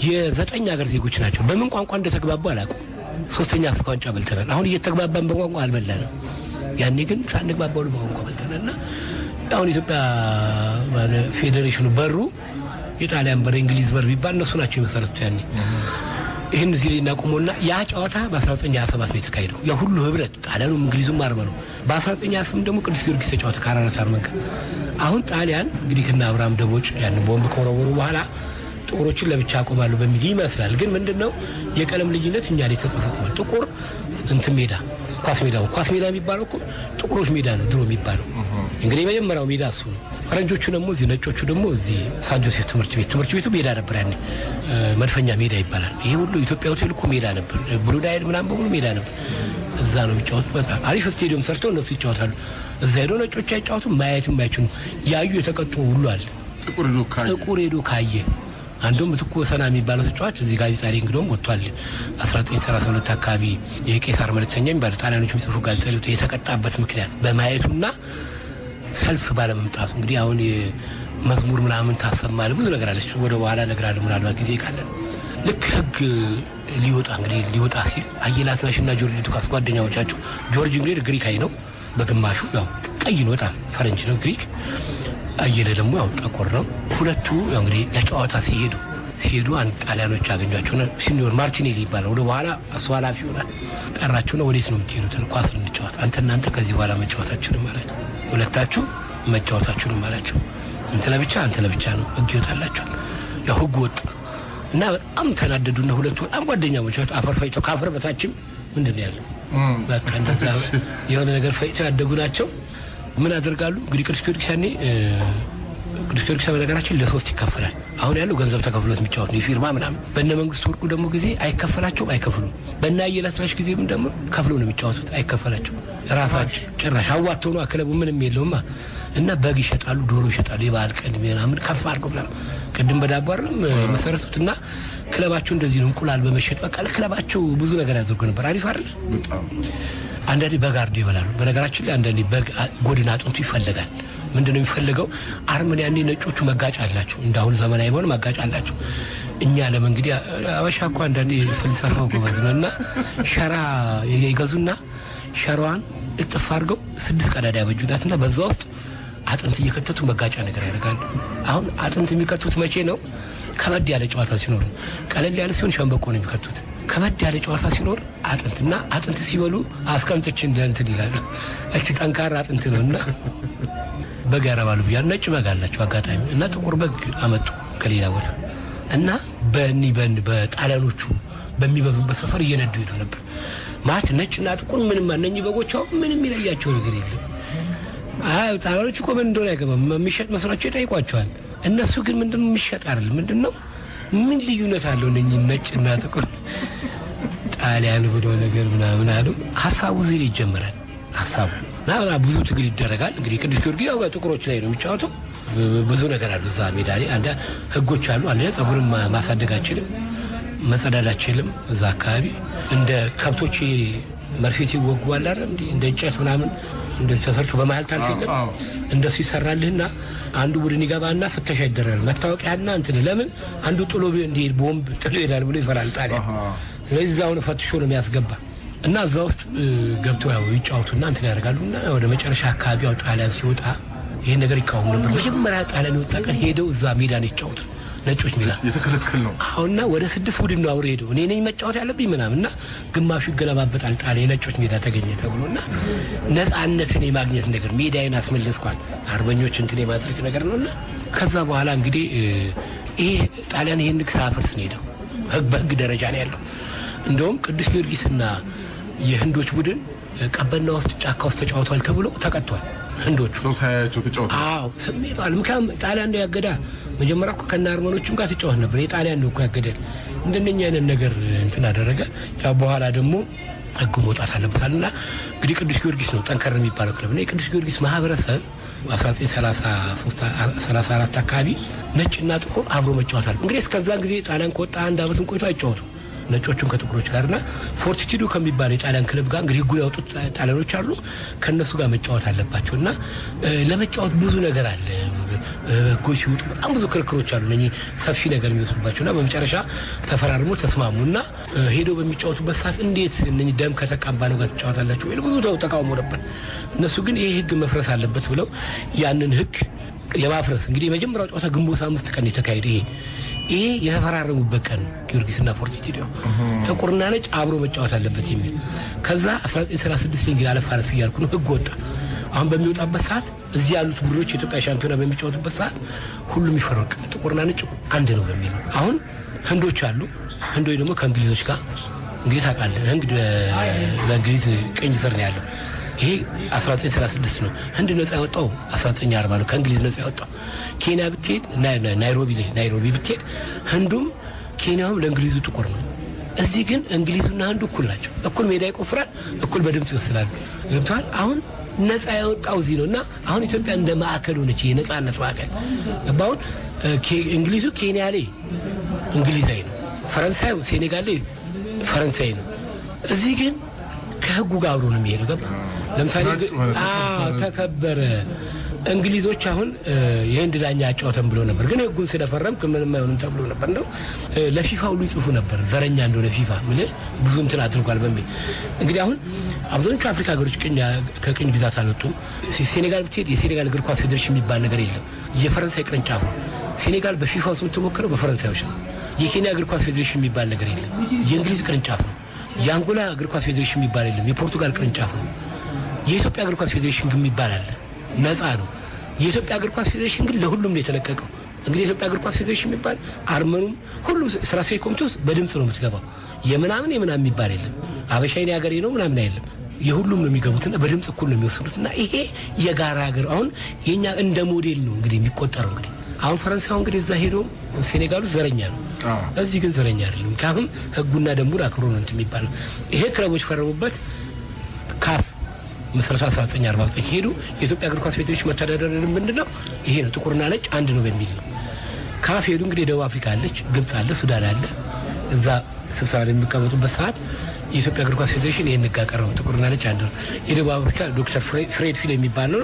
የ9 ሀገር ዜጎች ናቸው በምን ቋንቋ እንደተግባቡ አላውቅም ሶስተኛ አፍሪካ ዋንጫ በልተናል አሁን እየተግባባን በቋንቋ አልበላንም ያኔ ግን ሳንግባባው በቋንቋ በልተናልና አሁን ኢትዮጵያ ፌዴሬሽኑ በሩ የጣሊያን በር እንግሊዝ በር ቢባል እነሱ ናቸው የመሰረቱት ያኔ ይሄን እዚህ ላይ እናቆመውና ያ ጨዋታ በ1927 ነው የተካሄደው ያ ሁሉ ህብረት ጣሊያኑም እንግሊዙም አርመኑ በ1928 ደግሞ ቅዱስ ጊዮርጊስ ተጫወተ ካራራት አርመንከ አሁን ጣሊያን እንግዲህ ከና አብርሃም ደቦጭ ያን ቦምብ ከወረወሩ በኋላ ጥቁሮችን ለብቻ አቆማሉ በሚል ይመስላል ግን ምንድነው የቀለም ልዩነት እኛ ላይ ተጽፏል ጥቁር እንትን ሜዳ ኳስ ሜዳ የሚባለው እኮ ጥቁሮች ሜዳ ነው ድሮ የሚባለው እንግዲህ የመጀመሪያው ሜዳ እሱ ነው ፈረንጆቹ ደግሞ እዚህ ነጮቹ ደግሞ እዚህ ሳን ጆሴፍ ትምህርት ቤቱ ሜዳ ነበር ያኔ መድፈኛ ሜዳ ይባላል ይሄ ሁሉ ኢትዮጵያ ሆቴል እኮ ሜዳ ነበር ብሉ ዳይል ምናምን በሙሉ ሜዳ ነበር እዛ ነው የሚጫወቱት በጣም አሪፍ ስቴዲየም ሰርተው እነሱ ይጫወታሉ እዛ ሄዶ ነጮች አይጫወቱ ማየትም አይችሉ ያዩ የተቀጡ ሁሉ አለ ጥቁር ሄዶ ካየ አንዱም ምትኩ ሰና የሚባለው ተጫዋች እዚህ ጋዜጣ ላይ እንግዶም ወጥቷል 1932 አካባቢ የቄሳር መልእክተኛ የሚባል ጣሊያኖች የሚጽፉ ጋዜጣ ላይ የተቀጣበት ምክንያት በማየቱና ሰልፍ ባለመምጣቱ እንግዲህ አሁን መዝሙር ምናምን ታሰማለ ብዙ ነገር አለች ወደ በኋላ ነግራለሁ ምናልባት ጊዜ ካለ ልክ ህግ ሊወጣ ሲል አየላስናሽና ጆርጅ ዱካስ ጓደኛዎቻቸው ጆርጅ እንግዲህ ግሪካዊ ነው በግማሹ ያው ቀይ ነው በጣም ፈረንጅ ነው ግሪክ አየለ ደግሞ ያው ጠቆር ነው ሁለቱ ያው እንግዲህ ለጨዋታ ሲሄዱ አንድ ጣሊያኖች አገኟቸውና ሲኒዮር ማርቲኔሊ ይባላል ወደ በኋላ አስዋላፊ ይሆናል ጠራቸውና ወዴት ነው የምትሄዱት ኳስ እንጫወት አንተ ከዚህ በኋላ መጫወታችሁን ማለት ሁለታችሁ መጫወታችሁን ማለት አንተ ለብቻ ነው ህግ ይወጣላችኋል ያው ህግ ወጣ እና በጣም ተናደዱና ሁለቱ በጣም ጓደኛሞች አፈር ፈይተው ካፈር በታችም ምንድነው ያለው በቃ እንደዛ የሆነ ነገር ፈይተው ያደጉ ናቸው ምን አደርጋሉ እንግዲህ ቅዱስ ጊዮርጊስ በነገራችን ለ3 ይከፈላል አሁን ያለው ገንዘብ ተከፍሎት የሚጫወት ነው ፊርማ ምናምን በእነ መንግስት ወርቁ ደግሞ ጊዜ አይከፈሉም በእነ አየላስራሽ ጊዜም ደግሞ ከፍሎ ነው የሚጫወቱት አይከፈላቸው ራሳቸው ጭራሽ አዋተው ነው አክለቡ ምንም የለውማ እና በግ ይሸጣሉ ዶሮ ይሸጣሉ የባህል ቀን ምናምን ከፍ አድርገው ብላ ቅድም በዳቦ አይደለም መሰረቱትና ክለባቸው እንደዚህ ነው እንቁላል በመሸጥ በቃ ለክለባቸው ብዙ ነገር ያደርጉ ነበር አሪፍ አይደል በጣም አንዳንዴ በጋርዶ ይበላሉ በነገራችን ላይ አንዳንዴ በግ ጎድና አጥንቱ ይፈልጋል ምንድነው የሚፈልገው አርመን ያኔ ነጮቹ መጋጫ አላቸው እንዳሁን ዘመናዊ ሆነ መጋጫ አላቸው እኛ ለመንግዲያ አበሻ እኮ አንዳንዴ ፍልስፋው ጎበዝነውና ሸራ ይገዙና ሸራዋን እጥፍ አድርገው 6 ቀዳዳ ያበጁዳትና በዛ ውስጥ አጥንት እየከተቱ መጋጫ ነገር ያደርጋሉ አሁን አጥንት የሚከቱት መቼ ነው ከበድ ያለ ጨዋታ ሲኖር ቀለል ያለ ሲሆን ሸምበቆ ነው የሚከቱት ከበድ ያለ ጨዋታ ሲኖር አጥንት ሲበሉ አስቀምጥች እንትን ይላሉ እቺ ጠንካራ አጥንት ነውና በግ ያረባሉ ቢያ ነጭ በግ አላቸው አጋጣሚ እና ጥቁር በግ አመጡ ከሌላ ቦታ እና በጣሊያኖቹ በሚበዙበት ሰፈር እየነዱ ይሉ ነበር ማለት ነጭና ጥቁር ምንም ማንኛው በጎቻው ምንም ይለያቸው ነገር የለም ጣሊያኖቹ እኮ ምን እንደሆነ አይገባም የሚሸጥ መስራቸው ይጠይቋቸዋል እነሱ ግን ምንድነው የሚሸጥ አይደለም ምንድነው ምን ልዩነት አለው ነጭና ጥቁር ጣሊያን ወደ ነገር ምናምን አሉ ሐሳቡ እዚህ ይጀምራል ሐሳቡ እና ብዙ ትግል ይደረጋል እንግዲህ ቅዱስ ጊዮርጊስ ያው ጥቁሮች ላይ ነው የሚጫወተው ብዙ ነገር አለ እዛ ሜዳ ላይ አንድ ህጎች አሉ አንድ ጸጉርን ማሳደጋችንም መጸዳዳችንም እዛ አካባቢ እንደ ከብቶች መርፌ ሲወጉ አይደል እንደ እንጨት ምናምን እንደዚህ ተሰርቶ በመሃል ታልፈለም እንደሱ ይሰራልህና አንዱ ቡድን ይገባና ፍተሻ ይደረጋል መታወቂያና እንትን ለምን አንዱ ጥሎ እንደ ቦምብ ጥሎ ይላል ብሎ ይፈራል ጣሊያን ስለዚህ ዛው ነው ፈትሾ ነው የሚያስገባ እና እዛ ውስጥ ገብተው ያው ይጫወቱና እንትን ያደርጋሉና ወደ መጨረሻ አካባቢ ያው ጣሊያን ሲወጣ ይሄን ነገር ይቃወሙ ነበር። መጀመሪያ ጣሊያን የወጣ ቀን ሄደው እዛ ሜዳ ነው ይጫወቱ ነጮች ሜዳ የተከለከለ ነው። አሁንና ወደ 6 ቡድን ነው አብረው ሄደው እኔ ነኝ መጫወት ያለብኝ ምናምንና ግማሹ ይገለባበጣል ጣሊያን የነጮች ሜዳ ተገኘ ተብሎና ነፃነትን የማግኘት ነገር ሜዳዬን አስመለስኳት አርበኞች እንትን የማድረግ ነገር ነውና ከዛ በኋላ እንግዲህ ይሄ ጣሊያን ይሄን ንግስ አፈርስ ነው ሄደው በህግ ደረጃ ነው ያለው። እንደውም ቅዱስ ጊዮርጊስና የህንዶች ቡድን ቀበና ውስጥ ጫካ ውስጥ ተጫውቷል ተብሎ ተቀጥቷል። ህንዶቹ ሰው ሳያቸው ተጫውቷል። አዎ ስሜቷል። ምክንያቱም ጣሊያን ነው ያገዳ መጀመሪያ እኮ ከነ አርመኖችም ጋር ተጫውቷል ነበር። የጣሊያን ነው እኮ ያገደል እንደነኛ አይነት ነገር እንትን አደረገ። ያው በኋላ ደግሞ ህግ መውጣት አለበታልና እንግዲህ ቅዱስ ጊዮርጊስ ነው ጠንከር የሚባለው ክለብ ነው። የቅዱስ ጊዮርጊስ ማህበረሰብ 1934 አካባቢ ነጭና ጥቁር አብሮ መጫወታል። እንግዲህ እስከዛን ጊዜ ጣሊያን ከወጣ አንድ አመት ቆይቶ አይጫወቱ ነጮቹን ከጥቁሮች ጋርና ፎርቲቲዶ ከሚባል የጣሊያን ክለብ ጋር እንግዲህ ህጉን ያወጡት ጣሊያኖች አሉ ከነሱ ጋር መጫወት አለባቸውና ለመጫወት ብዙ ነገር አለ። ጎይ ሲወጡ በጣም ብዙ ክርክሮች አሉ እነኚህ ሰፊ ነገር የሚወስዱባቸውና በመጨረሻ ተፈራርሞ ተስማሙና ሄዶ በሚጫወቱበት ሰዓት እንዴት እነኚህ ደም ከተቀባ ነው ጋር ተጫወታላችሁ ወይ ብዙ ተቃውሞ ነበር። እነሱ ግን ይሄ ህግ መፍረስ አለበት ብለው ያንን ህግ የማፍረስ እንግዲህ የመጀመሪያው ጨዋታ ግንቦት 5 ቀን የተካሄደ ይሄ የተፈራረሙበት ቀን ጊዮርጊስና ፎርቲቲዶ ጥቁርና ነጭ አብሮ መጫወት አለበት የሚል ከዛ 1936 ላይ እንግዲህ አለፍ እያልኩ ነው ህግ ወጣ። አሁን በሚወጣበት ሰዓት እዚህ ያሉት ቡድኖች የኢትዮጵያ ሻምፒዮና በሚጫወቱበት ሰዓት ሁሉም ይፈረቅ ጥቁርና ነጭ አንድ ነው በሚል አሁን ህንዶች አሉ። ህንዶች ደግሞ ከእንግሊዞች ጋር እንግዲህ ታውቃለህ ህንድ በእንግሊዝ ቀኝ ስር ነው ያለው። ይሄ 1936 ነው። ህንድ ነፃ ያወጣው 1940 ነው ከእንግሊዝ ነፃ ያወጣው። ኬንያ ብትሄድ ናይሮቢ ብትሄድ ህንዱም ኬንያውም ለእንግሊዙ ጥቁር ነው። እዚህ ግን እንግሊዙና ህንዱ እኩል ናቸው። እኩል ሜዳ ይቆፍራል፣ እኩል በድምጽ ይወስዳሉ። ገብቷል። አሁን ነፃ ያወጣው እዚህ ነውና አሁን ኢትዮጵያ እንደ ማዕከል ሆነች። የነፃነት ማዕከል አሁን እንግሊዙ ኬንያ ላይ እንግሊዛዊ ነው፣ ፈረንሳዩ ሴኔጋል ላይ ፈረንሳይ ነው። እዚህ ግን ከህጉ ጋር አብሮ ነው የሚሄደው። ገባ ለምሳሌ ተከበረ እንግሊዞች አሁን የህንድ ዳኛ አጫውተን ብሎ ነበር ግን ህጉን ስለፈረምክ ምንም አይሆንም ተብሎ ነበር ነው ለፊፋ ሁሉ ይጽፉ ነበር ዘረኛ እንደሆነ ፊፋ ምን ብዙ እንትን አድርጓል በሚል እንግዲህ አሁን አብዛኞቹ አፍሪካ ሀገሮች ከቅኝ ግዛት አልወጡም። ሴኔጋል ብትሄድ የሴኔጋል እግር ኳስ ፌዴሬሽን የሚባል ነገር የለም። የፈረንሳይ ቅርንጫፍ ነው። ሴኔጋል በፊፋ ውስጥ የምትሞክረው በፈረንሳዮች ነው። የኬንያ እግር ኳስ ፌዴሬሽን የሚባል ነገር የለም። የእንግሊዝ ቅርንጫፍ ነው። የአንጎላ እግር ኳስ ፌዴሬሽን የሚባል የለም። የፖርቱጋል ቅርንጫፍ ነው። የኢትዮጵያ እግር ኳስ ፌዴሬሽን ግን የሚባል አለ፣ ነፃ ነው። የኢትዮጵያ እግር ኳስ ፌዴሬሽን ግን ለሁሉም ነው የተለቀቀው። እንግዲህ የኢትዮጵያ እግር ኳስ ፌዴሬሽን የሚባል አርመኑም ሁሉም ስራ አስኪያጅ ኮሚቴ ውስጥ በድምጽ ነው የምትገባው። የምናምን የሚባል የለም። አበሻይኔ ሀገሬ ነው ምናምን አይደለም። የሁሉም ነው የሚገቡትና በድምጽ እኩል ነው የሚወስዱትና ይሄ የጋራ ሀገር አሁን የኛ እንደ ሞዴል ነው እንግዲህ የሚቆጠረው። እንግዲህ አሁን ፈረንሳይ እንግዲህ እዛ ሄዶ ሴኔጋል ውስጥ ዘረኛ ነው፣ እዚህ ግን ዘረኛ አይደለም። ካሁን ህጉና ደንቡን አክብሮ ነው እንትን የሚባለው። ይሄ ክለቦች ፈረሙበት ካፍ መስረታ 1949 ሄዱ። የኢትዮጵያ እግር ኳስ ፌዴሬሽን መተዳደሪያ ምንድነው? ይሄ ነው፣ ጥቁርና ነጭ አንድ ነው በሚል ነው። ካፍ ሄዱ። እንግዲህ ደቡብ አፍሪካ አለች፣ ግብጽ አለ፣ ሱዳን አለ። እዛ ስብሰባ ላይ የሚቀመጡበት ሰዓት የኢትዮጵያ እግር ኳስ ፌዴሬሽን ይሄን ንጋ ቀረበ፣ ጥቁርና ነጭ አንድ ነው። የደቡብ አፍሪካ ዶክተር ፍሬድ ፊል የሚባል ነው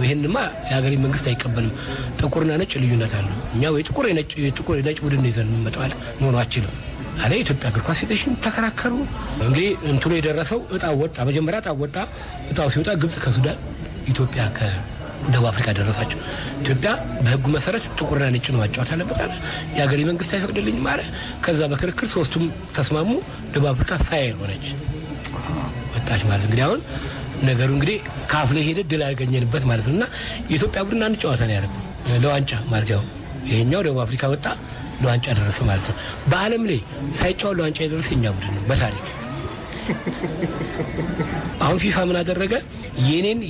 ይሄንማ የሀገሬ መንግስት አይቀበልም፣ ጥቁርና ነጭ ልዩነት አለው፣ እኛ ወይ ጥቁር የነጭ ቡድን ይዘን እንመጣዋለን መሆኑ አይችልም አለ። የኢትዮጵያ እግር ኳስ ፌዴሬሽን ተከራከሩ። እንግዲህ እንትኑ የደረሰው እጣው ወጣ። መጀመሪያ እጣው ሲወጣ ግብጽ ከሱዳን፣ ኢትዮጵያ ከደቡብ አፍሪካ ደረሳቸው። ኢትዮጵያ በህጉ መሰረት ጥቁርና ነጭ ነው ማጫወት አለበት አለ። የሀገሬ መንግስት አይፈቅድልኝም አለ። ከዛ በክርክር ሶስቱም ተስማሙ። ደቡብ አፍሪካ ፋይር ሆነች፣ ወጣች ማለት እንግዲህ አሁን ነገሩ እንግዲህ ካፍ ላይ ሄደ ድል ያገኘንበት ማለት ነውና የኢትዮጵያ ቡድን አንድ ጨዋታ ነው ያደረገው ለዋንጫ ማለት ያው ይሄኛው ደቡብ አፍሪካ ወጣ ለዋንጫ ደረሰ ማለት ነው። በዓለም ላይ ሳይጫወት ለዋንጫ የደረሰ እኛ ቡድን ነው በታሪክ። አሁን ፊፋ ምን አደረገ?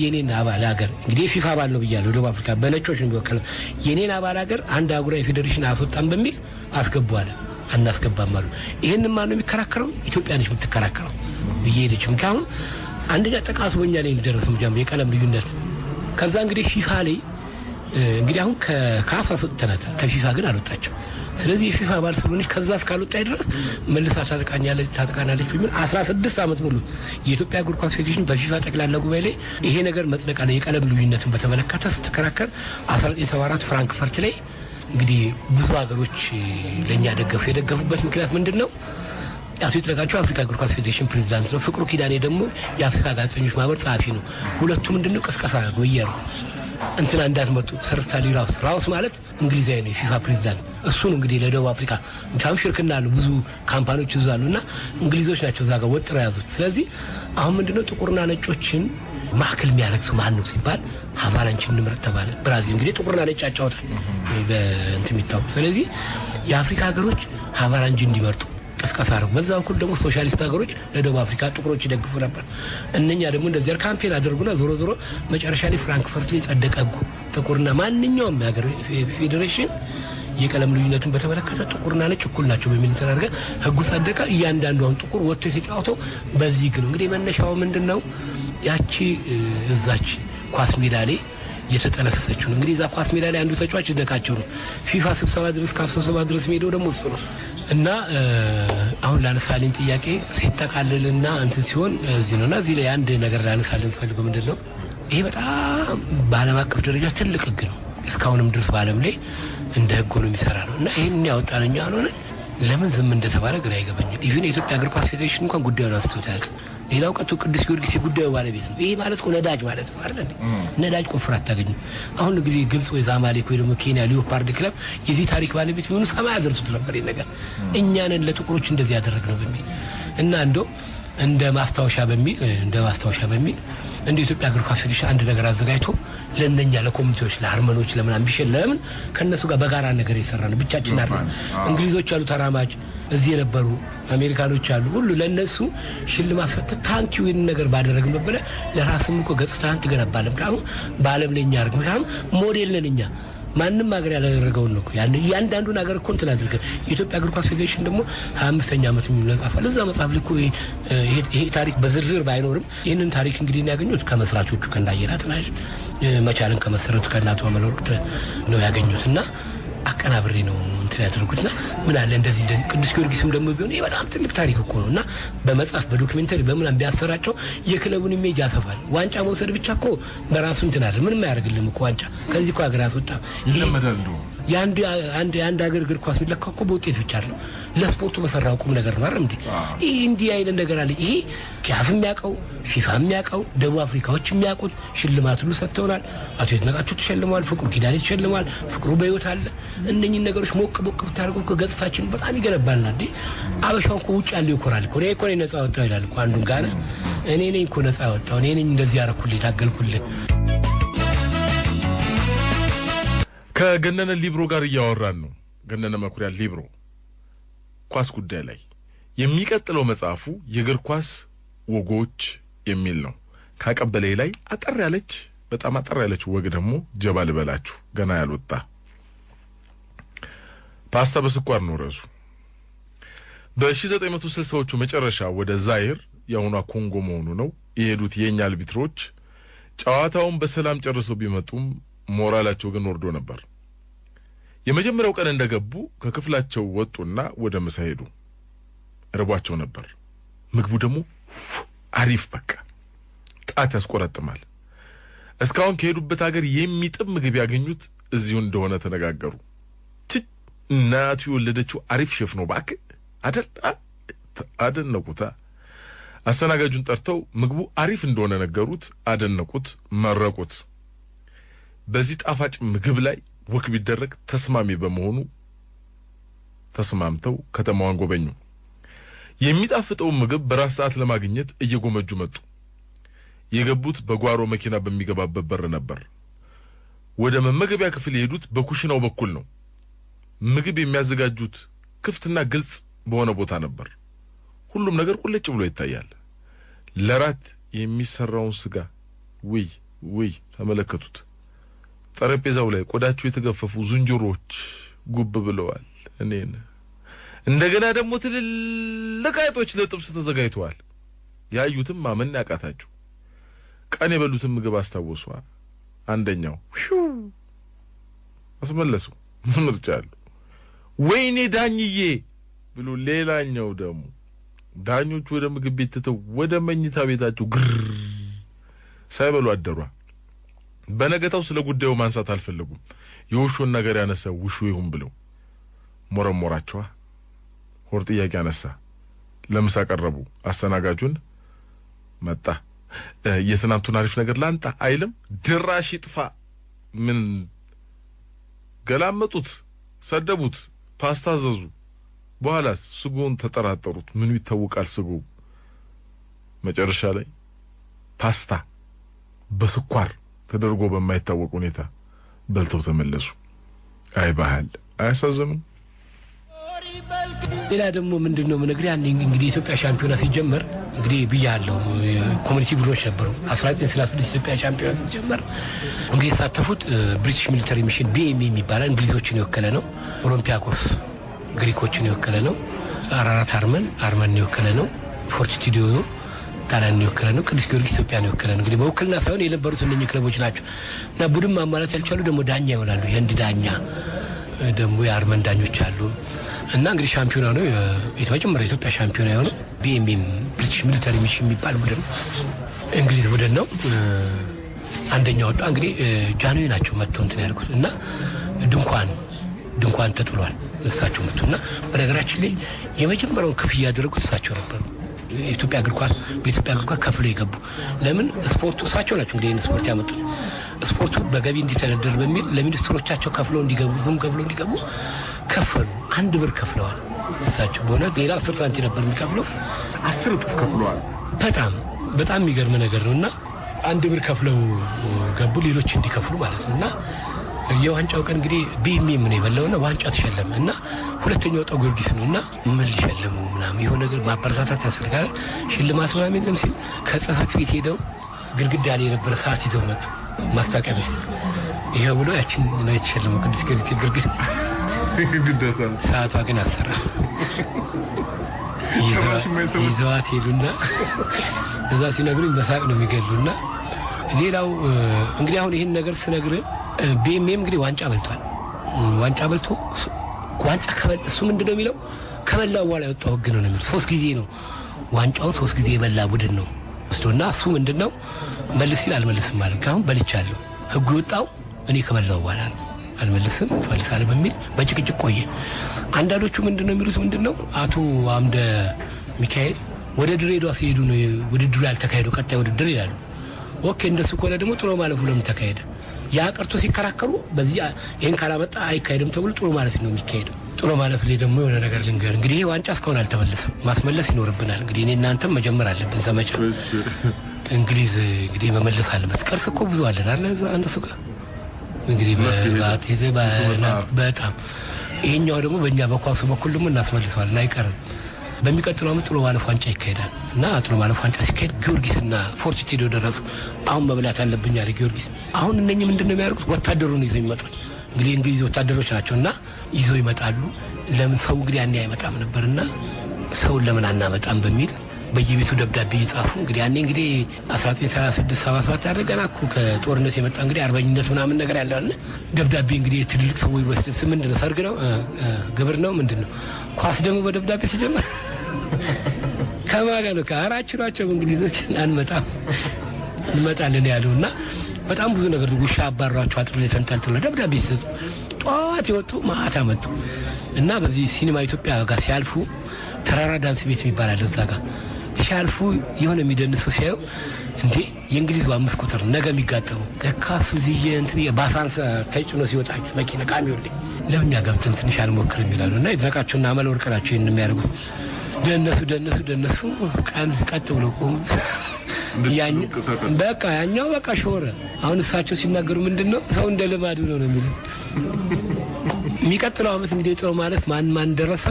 የኔን አባል ሀገር እንግዲህ ፊፋ አባል ነው ብያለሁ፣ ደቡብ አፍሪካ በነጮች ነው የሚወከለው። የኔን አባል ሀገር አንድ አህጉራዊ ፌዴሬሽን አስወጣን በሚል አስገቧል። አናስገባም አሉ። ይሄንን ማን ነው የሚከራከረው? ኢትዮጵያ ነች የምትከራከረው ብዬ ሄደች። ምክንያቱም አንደኛ ጥቃቱ በእኛ ላይ እንደደረሰ የቀለም ልዩነት። ከዛ እንግዲህ ፊፋ ላይ እንግዲህ አሁን ከካፍ አስወጥተናታል፣ ከፊፋ ግን አልወጣቸው። ስለዚህ የፊፋ አባል ስለሆነች ከዛ እስካልወጣ ድረስ መልሳ ታጠቃናለች በሚል 16 ዓመት ሙሉ የኢትዮጵያ እግር ኳስ ፌዴሬሽን በፊፋ ጠቅላላ ጉባኤ ላይ ይሄ ነገር መጽደቅ አለ። የቀለም ልዩነትን በተመለከተ ስትከራከር 1974 ፍራንክፈርት ላይ እንግዲህ ብዙ ሀገሮች ለኛ የደገፉበት ምክንያት ምንድነው? አቶ ይድነቃቸው አፍሪካ እግር ኳስ ፌዴሬሽን ፕሬዝዳንት ነው። ፍቅሩ ኪዳኔ ደግሞ የአፍሪካ ጋዜጠኞች ማህበር ጸሐፊ ነው። ሁለቱ ምንድነው ቅስቀሳ ወየሩ እንትና እንዳትመጡ ሰርታሊ ራውስ ማለት እንግሊዛዊ ነው የፊፋ ፕሬዝዳንት እሱ ነው እንግዲህ ለደቡብ አፍሪካ እንታም ሽርክና አሉ ብዙ ካምፓኒዎች ይዛሉና እንግሊዞች ናቸው ዛጋ ወጥረው ያዙት። ስለዚህ አሁን ምንድነው ጥቁርና ነጮችን ማዕከል የሚያደርግ ሰው ማን ነው ሲባል ሀቫላንቺ እንምረጥ ተባለ። ብራዚል እንግዲህ ጥቁርና ነጭ አጫውታል በእንትን የሚታወቅ። ስለዚህ የአፍሪካ ሀገሮች ሀቫላንቺ እንዲመርጡ ቅስቀሳ አደረጉ። በዛው በኩል ደግሞ ሶሻሊስት ሀገሮች ለደቡብ አፍሪካ ጥቁሮች ይደግፉ ነበር። እነኛ ደግሞ እንደዚህ ካምፔን አደረጉና ዞሮ መጨረሻ ላይ ፍራንክፈርት ላይ ጸደቀ ህጉ። ጥቁርና ማንኛውም የሀገር ፌዴሬሽን የቀለም ልዩነትን በተመለከተ ጥቁርና ነጭ እኩል ናቸው በሚል ተደረገ። ህጉ ጸደቀ። እያንዳንዱን ጥቁር ወጥቶ የተጫወተው በዚህ ግን እንግዲህ መነሻው ምንድነው ያቺ እዛች ኳስ ሜዳ ላይ የተጠለሰሰችው ነው። እንግዲህ እዛ ኳስ ሜዳ ላይ አንዱ ተጫዋች ይደካቸው ነው። ፊፋ ስብሰባ ድረስ ስብሰባ ድረስ ሜዳው ደግሞ እሱ ነው እና አሁን ላነሳልኝ ጥያቄ ሲጠቃልልና እንትን ሲሆን እዚህ ነውና እዚህ ላይ አንድ ነገር ላነሳልኝ ፈልገው ምንድነው ይሄ በጣም በዓለም አቀፍ ደረጃ ትልቅ ህግ ነው። እስካሁንም ድረስ በዓለም ላይ እንደ ህግ ሆኖ የሚሰራ ነው እና ይሄን ያወጣነኛ አልሆነ ለምን ዝም እንደተባለ ግራ ይገባኛል። ኢቭን የኢትዮጵያ እግር ኳስ ፌዴሬሽን እንኳን ጉዳዩን አንስቶት አያውቅም። ሌላው ቀጥቶ ቅዱስ ጊዮርጊስ የጉዳዩ ባለቤት ነው። ይሄ ማለት እኮ ነዳጅ ማለት ነው አይደል? ነዳጅ ቆፍራ አታገኝም። አሁን እንግዲህ ግብጽ ወይ ዛማሌክ ወይ ደግሞ ኬንያ ሊዮፓርድ ክለብ የዚህ ታሪክ ባለቤት ቢሆኑ ሰማይ አደርሱት ነበር። ይሄ ነገር እኛንን ለጥቁሮች እንደዚህ ያደረግነው በሚል እና እንደ ማስታወሻ በሚል እንደ ኢትዮጵያ እግር ኳስ ፌዴሬሽን አንድ ነገር አዘጋጅቶ ለእነኛ ለኮሚቴዎች ለአርመኖች ለምናምን ቢሸለም ከነሱ ጋር በጋራ ነገር የሰራ ነው። ብቻችን አይደለም። እንግሊዞች አሉ ተራማጅ እዚህ የነበሩ አሜሪካኖች አሉ ሁሉ ለነሱ ሽልማት ሰጥተው ታንኪው ይሄን ነገር ባደረግን በበለ ለራስም እኮ ገጽታን ትገነባለህ። ምክንያቱም በዓለም ላይ እኛ አርግ ምክንያቱም ሞዴል ነን እኛ ማንንም ሀገር ያላደረገው ነው ያን ያንዳንዱን ሀገር ኮንትራት አድርገ የኢትዮጵያ እግር ኳስ ፌዴሬሽን ደግሞ 25ኛ ዓመት የሚመጣፋል እዛ መጽሐፍ ልኮ ይሄ ታሪክ በዝርዝር ባይኖርም ይሄንን ታሪክ እንግዲህ ያገኙት ከመስራቾቹ ከናየራት ናሽ መቻልን ከመሰረቱ ከናቱ አመለወርቅ ነው ያገኙትና አቀናብሬ ነው እንትን ያደረጉትና ምን አለ እንደዚህ ቅዱስ ጊዮርጊስም ደግሞ ቢሆን ይሄ በጣም ትልቅ ታሪክ እኮ ነውና በመጽሐፍ በዶክመንተሪ በመናም ቢያሰራጨው የክለቡን ኢሜጅ ያሰፋል። ዋንጫ መውሰድ ብቻ እኮ በራሱ እንትን አይደለም ምንም አያደርግልም እኮ ዋንጫ ከዚህ እኮ ሀገር ያስወጣ ይለመዳል። የአንድ ሀገር እግር ኳስ የሚለካው እኮ በውጤት ብቻ ነው። ለስፖርቱ መሰራው ቁም ነገር ነው አይደል እንዴ? ይሄ እንዲህ አይነት ነገር አለ። ይሄ ኪያፍ የሚያውቀው ፊፋ የሚያውቀው ደቡብ አፍሪካዎች የሚያውቁት ሽልማት ሁሉ ሰጥተውናል። አቶ ይድነቃቸው ተሸልመዋል። ፍቅሩ ኪዳኔ ተሸልመዋል። ፍቅሩ በህይወት አለ። እነኚህን ነገሮች ሞቅ ብታደርገው ከገጽታችን በጣም ይገነባልና እንዴ አበሻው እኮ ውጭ ያለው ይኮራል እኮ እኔ እኮ ነፃ ወጣው ይላል እኮ አንዱን ጋር እኔ ነኝ እኮ ነፃ ወጣው እኔ ነኝ እንደዚህ ያረኩልኝ ታገልኩልኝ። ከገነነ ሊብሮ ጋር እያወራን ነው። ገነነ መኩሪያ ሊብሮ ኳስ ጉዳይ ላይ የሚቀጥለው መጽሐፉ የእግር ኳስ ወጎች የሚል ነው። ካቀበለ ላይ በጣም አጠር ያለች ወግ ደግሞ ጀባ ልበላችሁ ገና ያልወጣ ፓስታ በስኳር ነው ራሱ። በ1960ዎቹ መጨረሻ ወደ ዛይር የሆነ ኮንጎ መሆኑ ነው የሄዱት የኛ አልቢትሮች ጨዋታውን በሰላም ጨርሰው ቢመጡም ሞራላቸው ግን ወርዶ ነበር። የመጀመሪያው ቀን እንደገቡ ከክፍላቸው ወጡና ወደ ምሳ ሄዱ። እርቧቸው ነበር። ምግቡ ደግሞ አሪፍ በቃ ጣት ያስቆረጥማል። እስካሁን ከሄዱበት ሀገር የሚጥም ምግብ ያገኙት እዚሁ እንደሆነ ተነጋገሩ። እናቱ የወለደችው አሪፍ ሼፍ ነው ባክ አደነቁታ። አስተናጋጁን ጠርተው ምግቡ አሪፍ እንደሆነ ነገሩት፣ አደነቁት፣ መረቁት። በዚህ ጣፋጭ ምግብ ላይ ወክ ቢደረግ ተስማሚ በመሆኑ ተስማምተው ከተማዋን ጎበኙ። የሚጣፍጠው ምግብ በራስ ሰዓት ለማግኘት እየጎመጁ መጡ። የገቡት በጓሮ መኪና በሚገባበት በር ነበር። ወደ መመገቢያ ክፍል የሄዱት በኩሽናው በኩል ነው። ምግብ የሚያዘጋጁት ክፍትና ግልጽ በሆነ ቦታ ነበር። ሁሉም ነገር ቁልጭ ብሎ ይታያል። ለራት የሚሰራውን ስጋ ውይ ተመለከቱት። ጠረጴዛው ላይ ቆዳቸው የተገፈፉ ዝንጀሮች ጉብ ብለዋል። እኔን እንደገና ደግሞ ትልልቅ አይጦች ለጥብስ ተዘጋጅተዋል። ያዩትም ማመን ያቃታቸው። ቀን የበሉትን ምግብ አስታወሱ። አንደኛው አስመለሱ። ምርጫሉ ወይኔ ዳኝዬ ብሎ ሌላኛው ደግሞ ዳኞቹ ወደ ምግብ ቤት ተተው ወደ መኝታ ቤታቸው ግር ሳይበሉ አደሯ። በነገታው ስለ ጉዳዩ ማንሳት አልፈለጉም። የውሹን ነገር ያነሳው ውሹ ይሁን ብለው ሞረሞራቸው። ሆር ጥያቄ አነሳ። ለምሳ ቀረቡ። አስተናጋጁን መጣ የትናንቱን አሪፍ ነገር ላንጣ አይልም። ድራሽ ይጥፋ። ምን ገላመጡት፣ ሰደቡት፣ ፓስታ አዘዙ። በኋላስ ስጎን ተጠራጠሩት። ምን ይታወቃል ስጎ። መጨረሻ ላይ ፓስታ በስኳር ተደርጎ በማይታወቅ ሁኔታ በልተው ተመለሱ። አይ ባህል አያሳዝንም? ሌላ ደግሞ ምንድነው ምንግሪ አንድ እንግዲህ ኢትዮጵያ ሻምፒዮና ሲጀመር እንግዲህ ብያለሁ ኮሚኒቲ ቡድኖች ነበሩ። 1936 ኢትዮጵያ ሻምፒዮና ሲጀመር እንግዲህ የተሳተፉት ብሪቲሽ ሚሊተሪ ሚሽን BME የሚባለው እንግሊዞችን የወከለ ነው። ኦሎምፒያኮስ ግሪኮችን የወከለ ነው። አራራት አርመን የወከለ ነው። ፎርቲቱዲዮ ጣሊያን የወከለ ነው። ቅዱስ ጊዮርጊስ ኢትዮጵያን የወከለ ነው። እንግዲህ በውክልና ሳይሆን የነበሩት እነኚህ ክለቦች ናቸው። እና ቡድን ማሟላት ያልቻሉ ደግሞ ዳኛ ይሆናሉ። የህንድ ዳኛ ደግሞ የአርመን ዳኞች አሉ። እና እንግዲህ ሻምፒዮና ነው የተመጀመሪያው ኢትዮጵያ ሻምፒዮና የሆነው BME ብሪቲሽ ሚሊተሪ ሚሽን የሚባል ቡድን እንግሊዝ ቡድን ነው። አንደኛ ወጣ። እንግዲህ ጃንሆይ ናቸው መጥተው እንትን ያልኩት እና ድንኳን ተጥሏል። እሳቸው መጡና በነገራችን ላይ የመጀመሪያውን ክፍያ ያደረጉት እሳቸው ነበሩ። በኢትዮጵያ እግር ኳስ ከፍሎ የገቡ ለምን ስፖርቱ እሳቸው ናቸው እንግዲህ ስፖርት ያመጡት። ስፖርቱ በገቢ እንዲተዳደር በሚል ለሚኒስትሮቻቸው ከፍሎ እንዲገቡ ከፈሉ። 1 ብር ከፍለዋል እሳቸው። በእውነት ሌላ 10 ሳንቲም ነበር የሚከፍለው፣ 10 እጥፍ ከፍለዋል። በጣም የሚገርም ነገር ነውና 1 ብር ከፍለው ገቡ፣ ሌሎች እንዲከፍሉ ማለት ነውና የዋንጫው ቀን እንግዲህ BME ምን የበላውና ዋንጫ ተሸለመ እና ሁለተኛው ወጣው ጊዮርጊስ ነውና ምን ሊሸልሙ ምናምን የሆነ ነገር ማበረታታት ያስፈልጋል። ሽልማት ምናምን የለም ሲል ከጽህፈት ቤት ሄደው ግድግዳ ላይ የነበረ ሰዓት ይዘው መጡ። ማስታወቂያ ቤት ይሄው ብሎ ያችን ነው የተሸለመው ቅዱስ ጊዮርጊስ ግድግዳ ሰዓቷ ግን አሰራ ይዘዋት ሄዱና እዛ ሲነግሩኝ በሳቅ ነው የሚገሉና ሌላው እንግዲህ አሁን ይሄን ነገር ስነግር BME እንግዲህ ዋንጫ በልቷል። ዋንጫ በልቶ ዋንጫ ከበል እሱ ምንድነው የሚለው ከበላው በኋላ የወጣው ህግ ነው የሚለው 3 ጊዜ ነው ዋንጫውን 3 ጊዜ የበላ ቡድን ነው ወስዶና እሱ ምንድነው መልስ ሲል አልመልስም ማለት ነው። አሁን በልቻለሁ ህጉ የወጣው እኔ ከበላው በኋላ ነው አልመልስም ትፈልሳለህ በሚል በጭቅጭቅ ቆየ። አንዳንዶቹ ምንድነው የሚሉት ምንድነው አቶ አምደ ሚካኤል ወደ ድሬዳዋ ሲሄዱ ነው ውድድሩ ያልተካሄደው ቀጣይ ውድድር ይላሉ። ኦኬ እንደሱ ከሆነ ደግሞ ጥሎ ማለፉ ለምን ተካሄደ? ያ ቀርቶ ሲከራከሩ በዚህ ይሄን ካላመጣ አይካሄድም ተብሎ ጥሎ ማለፍ ነው የሚካሄደው። ጥሎ ማለፍ ላይ ደግሞ የሆነ ነገር ልንገር እንግዲህ ይሄ ዋንጫ እስካሁን አልተመለሰም። ማስመለስ ይኖርብናል። እንግዲህ እኔ እናንተም መጀመር አለብን ዘመቻ። እንግሊዝ እንግዲህ መመለስ አለበት። ቅርስ እኮ ብዙ አለን አይደል? እዛ እነሱ ጋር እንግዲህ በጣም ይሄኛው ደግሞ በእኛ በኳሱ በኩል ደግሞ እናስመልሰዋለን አይቀርም። በሚቀጥለው ዓመት ጥሎ ማለፍ ዋንጫ ይካሄዳል እና ጥሎ ማለፍ ዋንጫ ሲካሄድ ጊዮርጊስና ፎርቲቱዲዮ ደረሱ። አሁን መብላት አለብኝ አለ ጊዮርጊስ። አሁን እነኚህ ምንድነው የሚያደርጉት? ወታደሩን ይዘው ይመጣሉ። እንግዲህ እንግሊዝ ወታደሮች ናቸውና ይዘው ይመጣሉ። ለምን ሰው እንግዲህ ያኔ አይመጣም ነበርና ሰውን ለምን አናመጣም በሚል በየቤቱ ደብዳቤ ይጻፉ። እንግዲህ ያኔ እንግዲህ 1936 77 ያደረገና እኮ ከጦርነት የመጣ እንግዲህ አርበኝነት ምናምን ነገር ያለው አይደል? ደብዳቤ እንግዲህ ትልልቅ ሰው ይወስድ ምንድነው ሰርግ ነው ግብር ነው ምንድነው? ኳስ ደግሞ በደብዳቤ ሲጀምር ከማጋ ነው ከአራችሯቸው እንግሊዞች አንመጣም እንመጣለን ያሉና በጣም ብዙ ነገር ውሻ አባራቸው አጥር ላይ ተንጠልጥለው ደብዳቤ ሲሰጡ ጧት ይወጡ ማታ መጡ እና በዚህ ሲኒማ ኢትዮጵያ ጋር ሲያልፉ ተራራ ዳንስ ቤት የሚባል አለ እዛ ጋር ሲያልፉ የሆነ የሚደንሱ ሲያዩ እንዴ የእንግሊዙ 5 ቁጥር ነገ የሚጋጠሙ ለካሱ እዚህ እንትን የባሳንስ ተጭኖ ሲወጣች መኪና ካሚዮን ላይ ለምን ያገብተን ትንሽ አልሞክርም ይላሉና ይድረቃቸውና አመለ ወርቀራቸው የሚያደርጉት ደነሱ ቀን ቀጥ ብሎ ቆሙ። ያኛው በቃ ሾረ። አሁን እሳቸው ሲናገሩ ምንድነው ሰው እንደ ልማዱ ነው የሚሉት። የሚቀጥለው ዓመት እንግዲህ ጥሎ ማለት ማን ደረሰ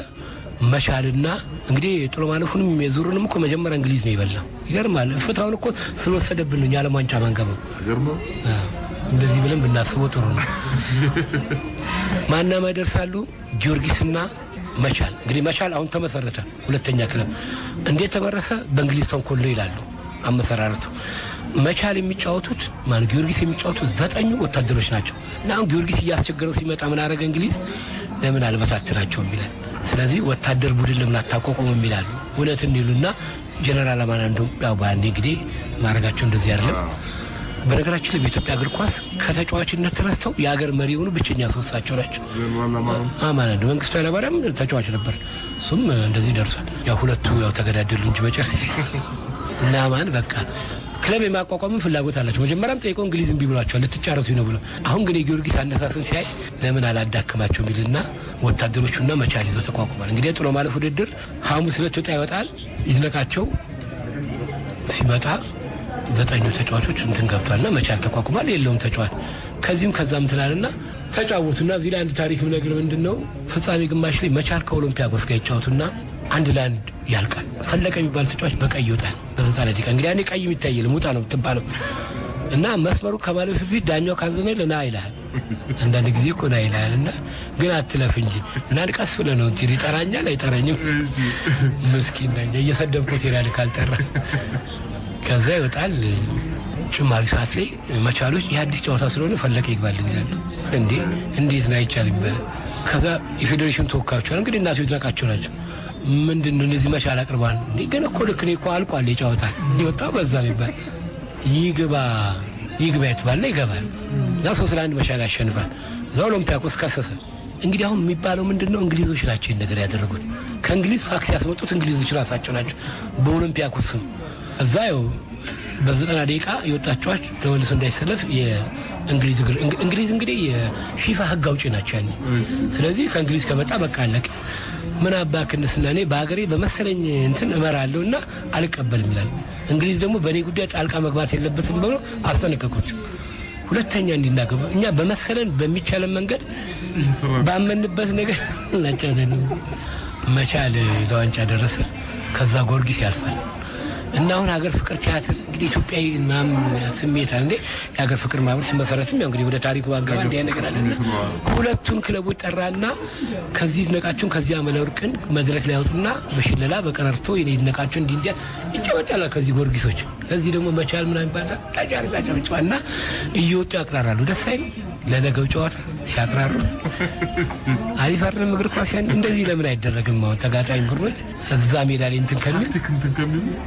መቻልና እንግዲህ ጥሎ ማለፉንም የዙሩንም እኮ መጀመሪያ እንግሊዝ ነው ይበላው። ይገርማል። ፍታውን እኮ ስለወሰደብን ነው ያለ ዋንጫ ማንገበው። ይገርማል። እንደዚህ ብለን ብናስበው ጥሩ ነው። ማናማ ይደርሳሉ ጊዮርጊስና መቻል። እንግዲህ መቻል አሁን ተመሰረተ ሁለተኛ ክለብ። እንዴት ተመረሰ? በእንግሊዝ ተንኮሎ ይላሉ አመሰራረቱ። መቻል የሚጫወቱት ጊዮርጊስ የሚጫወቱት 9 ወታደሮች ናቸው። እና አሁን ጊዮርጊስ እያስቸገረው ሲመጣ ምን አደረገ እንግሊዝ? ለምን አልበታትናቸውም ይላል። ስለዚህ ወታደር ቡድን ለምን አታቋቁሙም ይላሉ። እውነትን ይሉና ጀነራል አማናንዶ ያው ባንዴ እንግዲህ ማረጋቸው እንደዚህ አይደለም በነገራችን ላይ በኢትዮጵያ እግር ኳስ ከተጫዋችነት ተነስተው የሀገር መሪ የሆኑ ብቸኛ ሶስታቸው ናቸው። አማን መንግስቱ ኃይለማርያም ተጫዋች ነበር፣ እሱም እንደዚህ ደርሷል። ያው ሁለቱ ያው ተገዳደሉ እንጂ መጨረሻ እና አማን በቃ ክለብ የማቋቋም ፍላጎት አላቸው። መጀመሪያም ጠይቀው እንግሊዝ እምቢ ብሏቸዋል ልትጫረሱ ነው ብሎ። አሁን ግን የጊዮርጊስ አነሳስን ሲያይ ለምን አላዳክማቸው ሚልና ወታደሮቹና መቻል ይዘው ተቋቁሟል። እንግዲህ ጥሎ ማለፍ ውድድር ሐሙስ ዕለት ወጣ ይወጣል። ይዝነቃቸው ሲመጣ 9 ተጫዋቾች እንትን ገብቷልና መቻል ተቋቁሟል። የለውም ተጫዋች ከዚህም ከዛም ትላልና ተጫወቱና እዚህ ላይ አንድ ታሪክ ነገር ምንድነው ፍጻሜ ግማሽ ላይ መቻል ከኦሎምፒያኮስ ጋር ይጫወቱና 1-1 ያልቃል። ፈለቀ የሚባል ተጫዋች በቀይ ይወጣል በ90 ደቂቃ። እንግዲህ ያኔ ቀይ የሚታየው ሙጣ ነው የምትባለው እና መስመሩ ከማለፍ በፊት ዳኛው ካዘነ ለና ይላል። አንዳንድ ጊዜ እኮ ና ይላልና ግን አትለፍ እንጂ እና ቀስ ብለህ ነው እንጂ ይጠራኛል አይጠራኝም ምስኪን ነኝ እየሰደብኩት ይላል ካልጠራ። ከዛ ይወጣል። ጭማሪ ሰዓት ላይ መቻሎች የአዲስ ጨዋታ ስለሆነ ፈለቀ ይግባልኝ ይላል። እንዴት ነው አይቻልም? ከዛ የፌዴሬሽን ተወካዮች እንግዲህ እናቱ ይዝነቃቸው ናቸው። ምንድነው እነዚህ መቻል አቅርባን ግን እኮ ልክ ነው እኮ አልቋል የጨዋታ ይወጣው በዛ ይባል ይግባ ይትባልና ይገባል። ዛ 3-1 መቻል ያሸንፋል። ዛ ኦሎምፒያኮስ ከሰሰ። እንግዲህ አሁን የሚባለው ምንድነው እንግሊዞች ናቸው ነገር ያደረጉት። ከእንግሊዝ ፋክስ ያስመጡት እንግሊዞች ራሳቸው ናቸው በኦሎምፒያኮስ ስም። እዛ ያው በ90 ደቂቃ የወጣቸዋች ተመልሶ እንዳይሰለፍ እንግሊዝ እንግዲህ የፊፋ ህግ አውጪ ናቸው ያኔ። ስለዚህ ከእንግሊዝ ከመጣ በቃ አለቀ። ምን አባክንስና እኔ በአገሬ በመሰለኝ እንትን እመራለሁና አልቀበልም ይላል። እንግሊዝ ደግሞ በኔ ጉዳይ ጣልቃ መግባት የለበትም ብሎ አስጠነቀቁት። ሁለተኛ እንዲናገሩ እኛ በመሰለን በሚቻለን መንገድ ባመንበት ነገር እናጫደን። መቻል ለዋንጫ ደረሰ። ከዛ ጊዮርጊስ ያልፋል። እና አሁን ሀገር ፍቅር ቲያትር እንግዲህ ኢትዮጵያዊ ምናምን ስሜት አለ እንዴ የሀገር ፍቅር ማህበር ሲመሰረትም ያው እንግዲህ ወደ ታሪኩ ባንጋባ እንዲያ ነገር አለና ሁለቱን ክለቦች ጠራና ከዚህ ይድነቃቸውን ከዚህ አመለወርቅን መድረክ ላይ ያወጡና በሽለላ በቀረርቶ ይድነቃቸው እንዲያ ይጫወታል። ከዚህ ጊዮርጊሶች ከዚህ ደግሞ መቻል ምናምን ይባላል ታጫሪታቸውና እየወጡ ያቅራራሉ። ደስ አይል ለነገው ጨዋታ ሲያቅራሩ አሪፍ አይደለም እግር ኳስ ያን እንደዚህ ለምን አይደረግም? አሁን ተጋጣሚ ቡድኖች እዛ ሜዳ ላይ እንትን ከሚል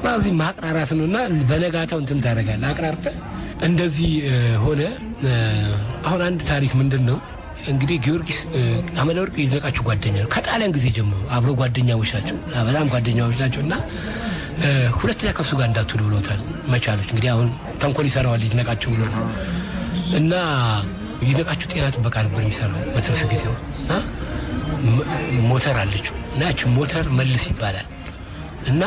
ማዚ ማቅራራት ነውና በነጋታው እንትን ታደርጋለህ አቅራርተ እንደዚህ ሆነ። አሁን አንድ ታሪክ ምንድነው እንግዲህ ጊዮርጊስ አመለወርቅ ይዝነቃቸው ጓደኛ ነው ከጣሊያን ጊዜ ጀምሮ አብሮ ጓደኛዎች ናቸው። በጣም ጓደኛዎች ናቸውና ሁለተኛ ከሱ ጋር እንዳትሉ ብሎታል መቻሎች። እንግዲህ አሁን ተንኮል ይሰራዋል ይዝነቃቸው ብሎ እና ይዝነቃቸው ጤና ጥበቃ ነበር የሚሰራው በትርፍ ጊዜው እና ሞተር አለችው እና ያቺ ሞተር መልስ ይባላል እና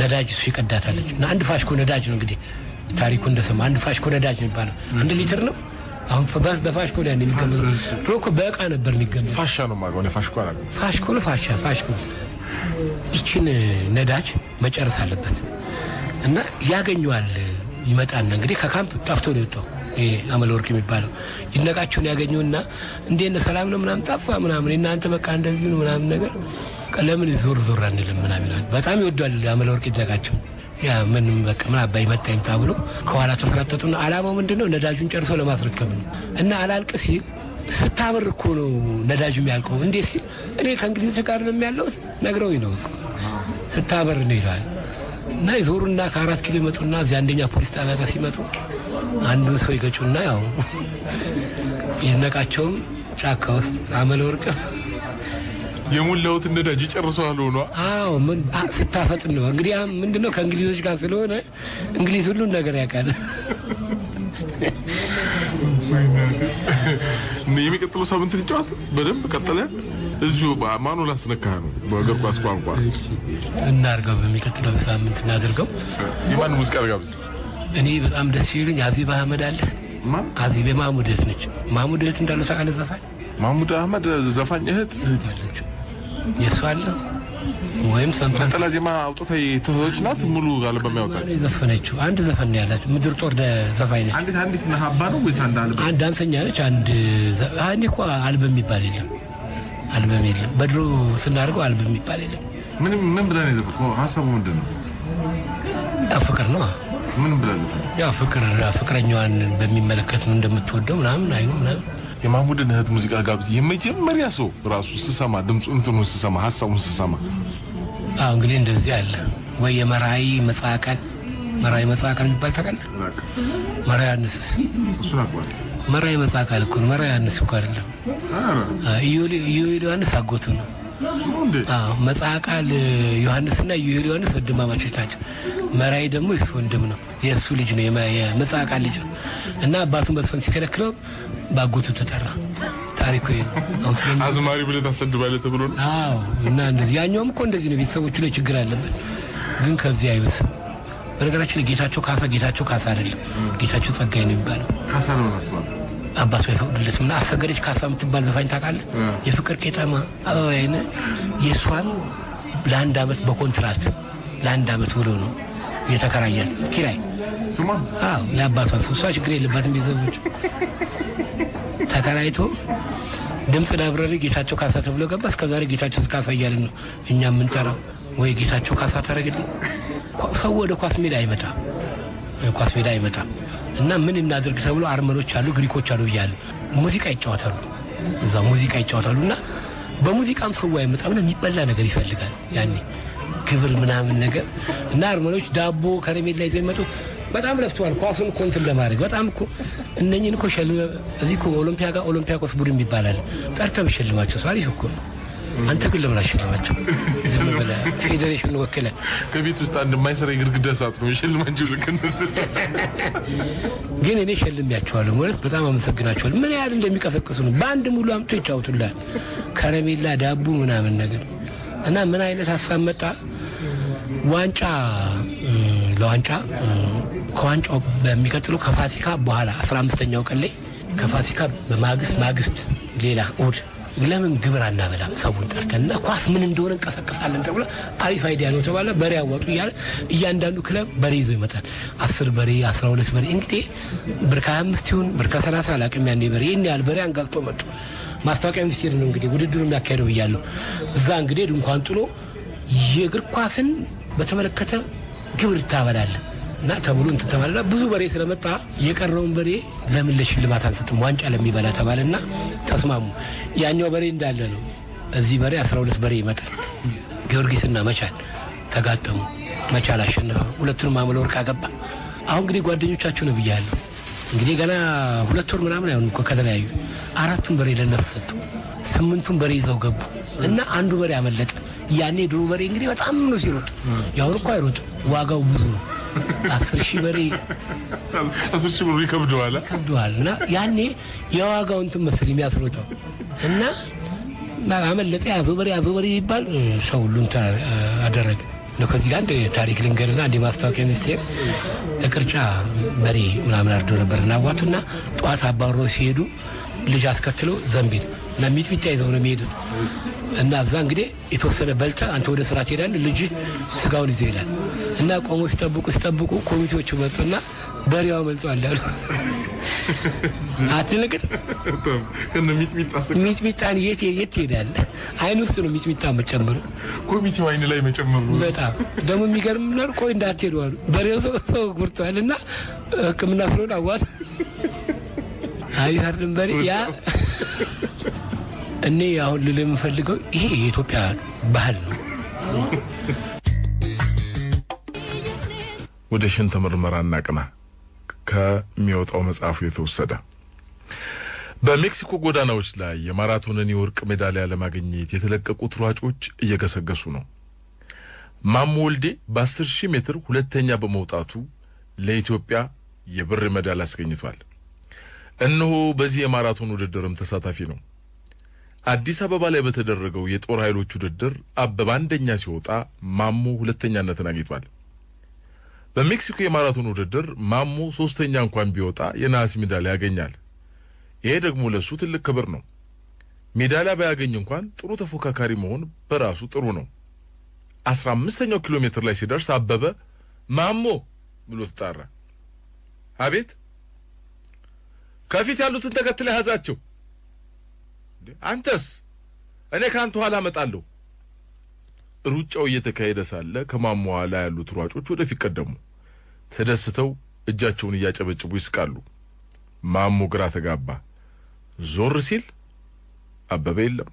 ነዳጅ እሱ ይቀዳታለች እና አንድ ፋሽኮ ነዳጅ ነው እንግዲህ ታሪኩ እንደሰማ አንድ ፋሽኮ ነዳጅ ነው ይባላል 1 ሊትር ነው። አሁን በፋሽኮ ላይ የሚገመው ድሮኮ በእቃ ነበር የሚገመው ፋሻ ነው ማለት ነው። ፋሽኮ ነው ፋሽኮ ይችን ነዳጅ መጨረስ አለበት እና ያገኘዋል። ይመጣና እንግዲህ ከካምፕ ጠፍቶ ነው የወጣው አመለወርቅ የሚባለው ይድነቃቸውን ያገኙና እንዴት ነው ሰላም ነው ምናምን ጠፋ ምናምን እናንተ በቃ እንደዚህ ነው ምናምን ነገር ለምን ዞር አንልም ምናምን ይላል። በጣም ይወዳል አመለወርቅ ይድነቃቸው። ያ ምንም በቃ ምን አባይ መጣኝ ታብሎ ከኋላ ተፈራጠጡና አላማው ምንድነው ነዳጁን ጨርሶ ለማስረከብ ነው እና አላልቅ ሲል ስታበር እኮ ነው ነዳጁ የሚያልቀው እንዴ ሲል እኔ ከእንግሊዝ ጋር ነው የሚያለው ነግረው ነው ስታበር ነው ይላል። እና ይዞሩና ከ4 ኪሎ መጡና እዚህ አንደኛ ፖሊስ ጣቢያ ጋር ሲመጡ አንዱን ሰው ይገጩና ያው ይድነቃቸውም ጫካ ውስጥ አመለወርቅ የሙላውት ነዳጅ ጨርሷል ሆኖ አዎ ምን ስታፈጥን ነው እንግዲህ ምንድነው ከእንግሊዞች ጋር ስለሆነ እንግሊዝ ሁሉን ነገር ያውቃል። የሚቀጥለው ሳምንት ጨዋታ በደንብ ቀጥለ እዚሁ ማኑ ላስነካ ነው በእግር ኳስ ቋንቋ እናርገው። በሚቀጥለው ሳምንት እናደርገው። የማን ሙዚቃ ጋብዝ? እኔ በጣም ደስ ይለኝ አዚባ አህመድ አለ አዚባ ማሙድ እህት ነች። ማሙድ እህት እንዳለው ሳቃለ ዘፋኝ ማሙድ አህመድ ዘፋኝ እህት የሷ አለ ወይም ሰምታ ነጠላ ዜማ አውጥታ የተወች ናት። ሙሉ አልበም ያወጣች ዘፈነችው አንድ ዘፈን ያላት ምድር ጦር ዘፋኝ ነች። አንዲት ነሐባ ነው ወይስ አንድ አልበም? አንድ ዳንሰኛ ነች። አንድ እኮ አልበም የሚባል የለም። በድሮ ስናደርገው አልበም የሚባል የለም። ምን ብለን የዘፈነው ሀሳቡ ምንድነው? ፍቅር ነው። ምን ብለን ያ ፍቅረኛዋን በሚመለከት ነው እንደምትወደው ምናምን አይኑ ምናምን የማሙድን እህት ሙዚቃ ጋብዝ። የመጀመሪያ ሰው ራሱ ስሰማ ድምጹ እንትኑን ስሰማ ሀሳቡን ስሰማ እንግዲህ እንደዚህ አለ ወይ የመራይ መጻቀል መራይ መጻቃል የሚባል ታውቃለህ? መራይ ዮሐንስስ እሱን አቋል መራይ መጻቃል እኮ መራይ ዮሐንስ እኮ አይደለም። ኢዮሊ ዮሐንስ አጎቱ ነው። መጻቃል ዮሐንስና ኢዮሊ ዮሐንስ ወንድማማቾች ናቸው። መራይ ደግሞ የሱ ወንድም ነው። የሱ ልጅ ነው። የመጻቃል ልጅ ነው። እና አባቱን በስፈን ሲከለክለው ባጎቱ ተጠራ። ታሪኩ ነው። አዝማሪ ብለህ ታሰድባለህ ተብሎ ነው። አዎ። እና እንደዚህ ያኛውም እኮ እንደዚህ ነው። ቤተሰቦቹ ላይ ችግር አለበት፣ ግን ከዚህ አይበስም። በነገራችን ላይ ጌታቸው ካሳ አይደለም፣ ጌታቸው ጸጋዬ ነው የሚባለው። ካሳ ነው ማለት አባቱ አይፈቅዱለትም። እና አሰገደች ካሳ የምትባል ዘፋኝ ታውቃለህ? የፍቅር ቄጠማ አበባዬን የሷን ለአንድ አመት በኮንትራት ለአንድ አመት ብሎ ነው የተከራያት ኪራይ። አዎ የአባቷን እሷ ችግር የለባትም። ቤተሰቦች ተከራይቶ ድምጽ ላብረሪ ጌታቸው ካሳ ተብሎ ገባ። እስከዛሬ ጌታቸው ካሳ እያልን ነው እኛ የምንጠራው። ወይ ጌታቸው ካሳ ታረግልኝ። ሰው ወደ ኳስ ሜዳ አይመጣም። እና ምን እናደርግ ተብሎ አርመኖች አሉ፣ ግሪኮች አሉ ይያሉ ሙዚቃ ይጫወታሉ። እና በሙዚቃም ሰው አይመጣም ነው የሚበላ ነገር ይፈልጋል። ያኔ ግብር ምናምን ነገር እና አርመኖች ዳቦ ከረሜላ ይዘው ይመጡ። በጣም ለፍተዋል ኳሱን ኮንትል ለማድረግ በጣም እኮ እነኚህን እኮ እዚህ እኮ ኦሎምፒያኮስ ቡድን ይባላል። ጠርተው ይሸልማቸው አሪፍ እኮ ነው። አንተ ግን ለምን አሸልማቸው? ዝም ብለህ ፌዴሬሽን ወክለህ ከቤት ውስጥ አንድ የማይሰራ የግድግዳ ሰዓት ነው ይሸልማቸው። ልክ ግን እኔ ሸልሚያቸዋለሁ ማለት በጣም አመሰግናቸዋለሁ። ምን ያህል እንደሚቀሰቅሱ ነው። በአንድ ሙሉ አምጥቶ ይጫወቱልሃል ከረሜላ ዳቦ ምናምን ነገር። እና ምን አይነት ሀሳብ መጣ? ዋንጫ ለዋንጫ ከዋንጫው በሚቀጥለው ከፋሲካ በኋላ 15ኛው ቀን ላይ ከፋሲካ በማግስት ሌላ እሑድ ለምን ግብር አናበላም? ሰውን ጠርተንና ኳስ ምን እንደሆነ እንቀሰቀሳለን ተብሎ አሪፍ አይዲያ ነው ተባለ። በሬ ያዋጡ እያለ እያንዳንዱ ክለብ በሬ ይዞ ይመጣል። 10 በሬ 12 በሬ እንግዲህ ብር ከ25 ይሁን ብር ከ30 አላውቅም። ያኔ በሬ ይሄን ያህል በሬ አንጋግቶ መጡ። ማስታወቂያ ሚኒስቴር ነው እንግዲህ ውድድሩ የሚያካሄደው ብያለሁ። እዛ እንግዲህ ድንኳን ጥሎ የእግር ኳስን በተመለከተ ግብር ታበላለህ እና ተብሎ እንትን ተባለና ብዙ በሬ ስለመጣ የቀረውን በሬ ለምን ለሽልማት አንሰጥም ዋንጫ ለሚበላ ተባለና ተስማሙ። ያኛው በሬ እንዳለ ነው። እዚህ በሬ 12 በሬ ይመጣል። ጊዮርጊስና መቻል ተጋጠሙ። መቻል አሸነፈ። ሁለቱንም አመለ ወርቅ አገባ። አሁን እንግዲህ ጓደኞቻቸው ነው ብያለሁ። እንግዲህ ገና 2 ወር ምናምን አይሆንም እኮ ከተለያዩ። 4ቱን በሬ ለነሱ ሰጡ። 8ቱን በሬ ይዘው ገቡ እና አንዱ በሬ አመለጠ። ያኔ ድሮ በሬ እንግዲህ በጣም ነው ሲሮጥ፣ ያው እኮ አይሮጥ ዋጋው ብዙ ነው። 10,000 በሬ 10,000 ብር ይከብደዋል እና ያኔ የዋጋው እንትን መሰል የሚያስሮጠው እና አመለጠ። ያዘው በሬ ይባል ሰው ሁሉ እንትን አደረገ ነው። ከዚህ ጋር አንድ ታሪክ ልንገርና አንድ ማስታወቂያ ሚኒስቴር ለቅርጫ በሬ ምናምን አርዶ ነበርና አዋቱና ጧት አባሮ ሲሄዱ ልጅ አስከትለው ዘንቢል እና ሚጥሚጣ ይዘው ነው የሚሄዱት። እና እዛ እንግዲህ የተወሰነ በልተ አንተ ወደ ስራ ትሄዳለህ፣ ልጅ ስጋውን ይዘው ይሄዳል። እና ቆሞ ሲጠብቁ ኮሚቴዎቹ መጡና በሬው አመልጧል አሉ። አትልቅጥ ከነ ሚጥሚጣን የት ትሄዳለህ? አይን ውስጥ ነው ሚጥሚጣ መጨመሩ። ኮሚቴው አይን ላይ መጨመሩ በጣም ደግሞ የሚገርም ነው። ቆይ እንዳትሄዱ አሉ። በሬው ሰው ጉርቷልና ሕክምና ስለሆነ አዋት አይደለም በሬ ያ እኔ አሁን ልል የምፈልገው ይሄ የኢትዮጵያ ባህል ነው። ወደ ሽንት ምርመራና ቅና ከሚወጣው መጽሐፉ የተወሰደ በሜክሲኮ ጎዳናዎች ላይ የማራቶንን የወርቅ ሜዳሊያ ለማግኘት የተለቀቁት ሯጮች እየገሰገሱ ነው። ማሞ ወልዴ በ10,000 ሜትር ሁለተኛ በመውጣቱ ለኢትዮጵያ የብር ሜዳሊያ አስገኝቷል። እነሆ በዚህ የማራቶን ውድድርም ተሳታፊ ነው። አዲስ አበባ ላይ በተደረገው የጦር ኃይሎች ውድድር አበባ አንደኛ ሲወጣ ማሞ ሁለተኛነትን አግኝቷል። በሜክሲኮ የማራቶን ውድድር ማሞ 3ኛ እንኳን ቢወጣ የነሐስ ሜዳሊያ ያገኛል። ይሄ ደግሞ ለሱ ትልቅ ክብር ነው። ሜዳሊያ ባያገኝ እንኳን ጥሩ ተፎካካሪ መሆን በራሱ ጥሩ ነው። 15ኛው ኪሎ ሜትር ላይ ሲደርስ አበበ ማሞ ብሎ ተጣራ። አቤት ከፊት ያሉትን ተከትለ ያዛቸው። አንተስ? እኔ ካንተ ኋላ እመጣለሁ። ሩጫው እየተካሄደ ሳለ ከማሞ ኋላ ያሉት ሯጮች ወደፊት ቀደሙ። ተደስተው እጃቸውን እያጨበጨቡ ይስቃሉ። ማሞ ግራ ተጋባ። ዞር ሲል አበበ የለም።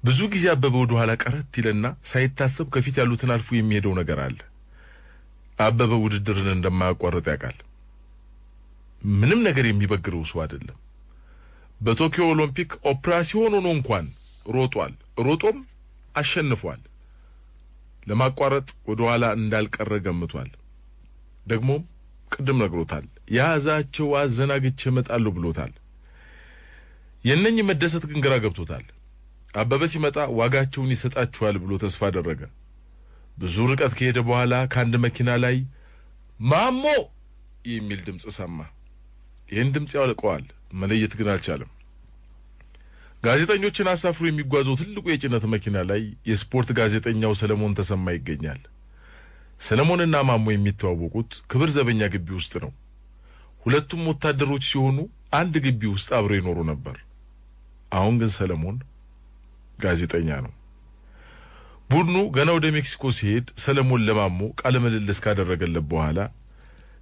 ብዙ ጊዜ አበበ ወደ ኋላ ቀረት ይለና ሳይታሰብ ከፊት ያሉትን አልፎ የሚሄደው ነገር አለ። አበበ ውድድርን እንደማያቋርጥ ያውቃል። ምንም ነገር የሚበግረው ሰው አይደለም። በቶኪዮ ኦሎምፒክ ኦፕራሲዮን ሆኖ እንኳን ሮጦም አሸንፏል። ለማቋረጥ ወደ ኋላ እንዳልቀረ ገምቷል። ደግሞ ቅድም ነግሮታል። ያዛቸው አዘናግቼ እመጣለሁ ብሎታል። የነኝ መደሰት ግን ግራ ገብቶታል። አበበ ሲመጣ ዋጋቸውን ይሰጣቸዋል ብሎ ተስፋ አደረገ። ብዙ ርቀት ከሄደ በኋላ ከአንድ መኪና ላይ ማሞ የሚል ድምጽ ሰማ። ይህን ድምጽ ያውቀዋል፣ መለየት ግን አልቻለም። ጋዜጠኞችን አሳፍሮ የሚጓዘው ትልቁ የጭነት መኪና ላይ የስፖርት ጋዜጠኛው ሰለሞን ተሰማ ይገኛል። ሰለሞንና ማሞ የሚተዋወቁት ክብር ዘበኛ ግቢ ውስጥ ነው። ሁለቱም ወታደሮች ሲሆኑ አንድ ግቢ ውስጥ አብረው ይኖሩ ነበር። አሁን ግን ሰለሞን ጋዜጠኛ ነው። ቡድኑ ገና ወደ ሜክሲኮ ሲሄድ ሰለሞን ለማሞ ቃለ ምልልስ ካደረገለት በኋላ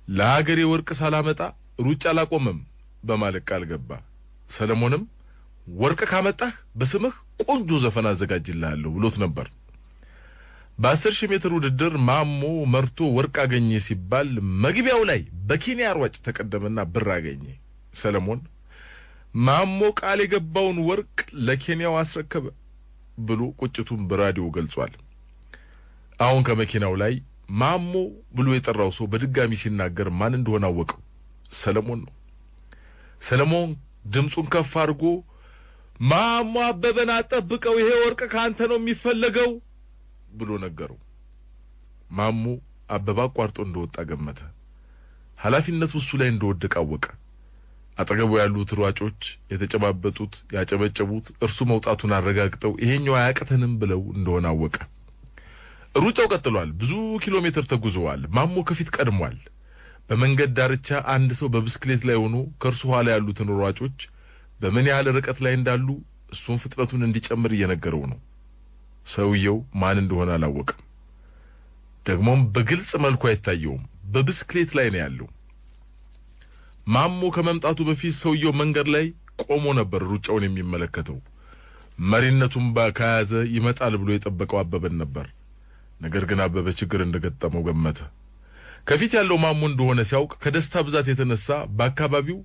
ለሀገሬ ወርቅ ሳላመጣ ሩጫ አላቆምም በማለት ቃል ገባ። ሰለሞንም ወርቅ ካመጣህ በስምህ ቆንጆ ዘፈን አዘጋጅልሃለሁ ብሎት ነበር። በ10,000 ሜትር ውድድር ማሞ መርቶ ወርቅ አገኘ ሲባል መግቢያው ላይ በኬንያ ሯጭ ተቀደመና ብር አገኘ። ሰለሞን ማሞ ቃል የገባውን ወርቅ ለኬንያው አስረከበ ብሎ ቁጭቱን በራዲዮ ገልጿል። አሁን ከመኪናው ላይ ማሞ ብሎ የጠራው ሰው በድጋሚ ሲናገር ማን እንደሆነ አወቀው። ሰለሞን ነው። ሰለሞን ድምጹን ከፍ አድርጎ ማሞ አበበን አጠብቀው፣ ይሄ ወርቅ ካንተ ነው የሚፈለገው ብሎ ነገረው። ማሞ አበባ አቋርጦ እንደወጣ ገመተ። ኃላፊነቱ እሱ ላይ እንደወደቀ አወቀ። አጠገቡ ያሉት ሯጮች የተጨባበጡት ያጨበጨቡት እርሱ መውጣቱን አረጋግጠው ይሄኛው አያቀተንም ብለው እንደሆነ አወቀ። ሩጫው ቀጥሏል። ብዙ ኪሎ ሜትር ተጉዘዋል። ማሞ ከፊት ቀድሟል። በመንገድ ዳርቻ አንድ ሰው በብስክሌት ላይ ሆኖ ከእርሱ ኋላ ያሉትን ሯጮች በምን ያህል ርቀት ላይ እንዳሉ እሱን ፍጥነቱን እንዲጨምር እየነገረው ነው። ሰውየው ማን እንደሆነ አላወቀም። ደግሞም በግልጽ መልኩ አይታየውም። በብስክሌት ላይ ነው ያለው። ማሞ ከመምጣቱ በፊት ሰውየው መንገድ ላይ ቆሞ ነበር ሩጫውን የሚመለከተው። መሪነቱን ከያዘ ይመጣል ብሎ የጠበቀው አበበን ነበር። ነገር ግን አበበ ችግር እንደገጠመው ገመተ። ከፊት ያለው ማሞ እንደሆነ ሲያውቅ ከደስታ ብዛት የተነሳ በአካባቢው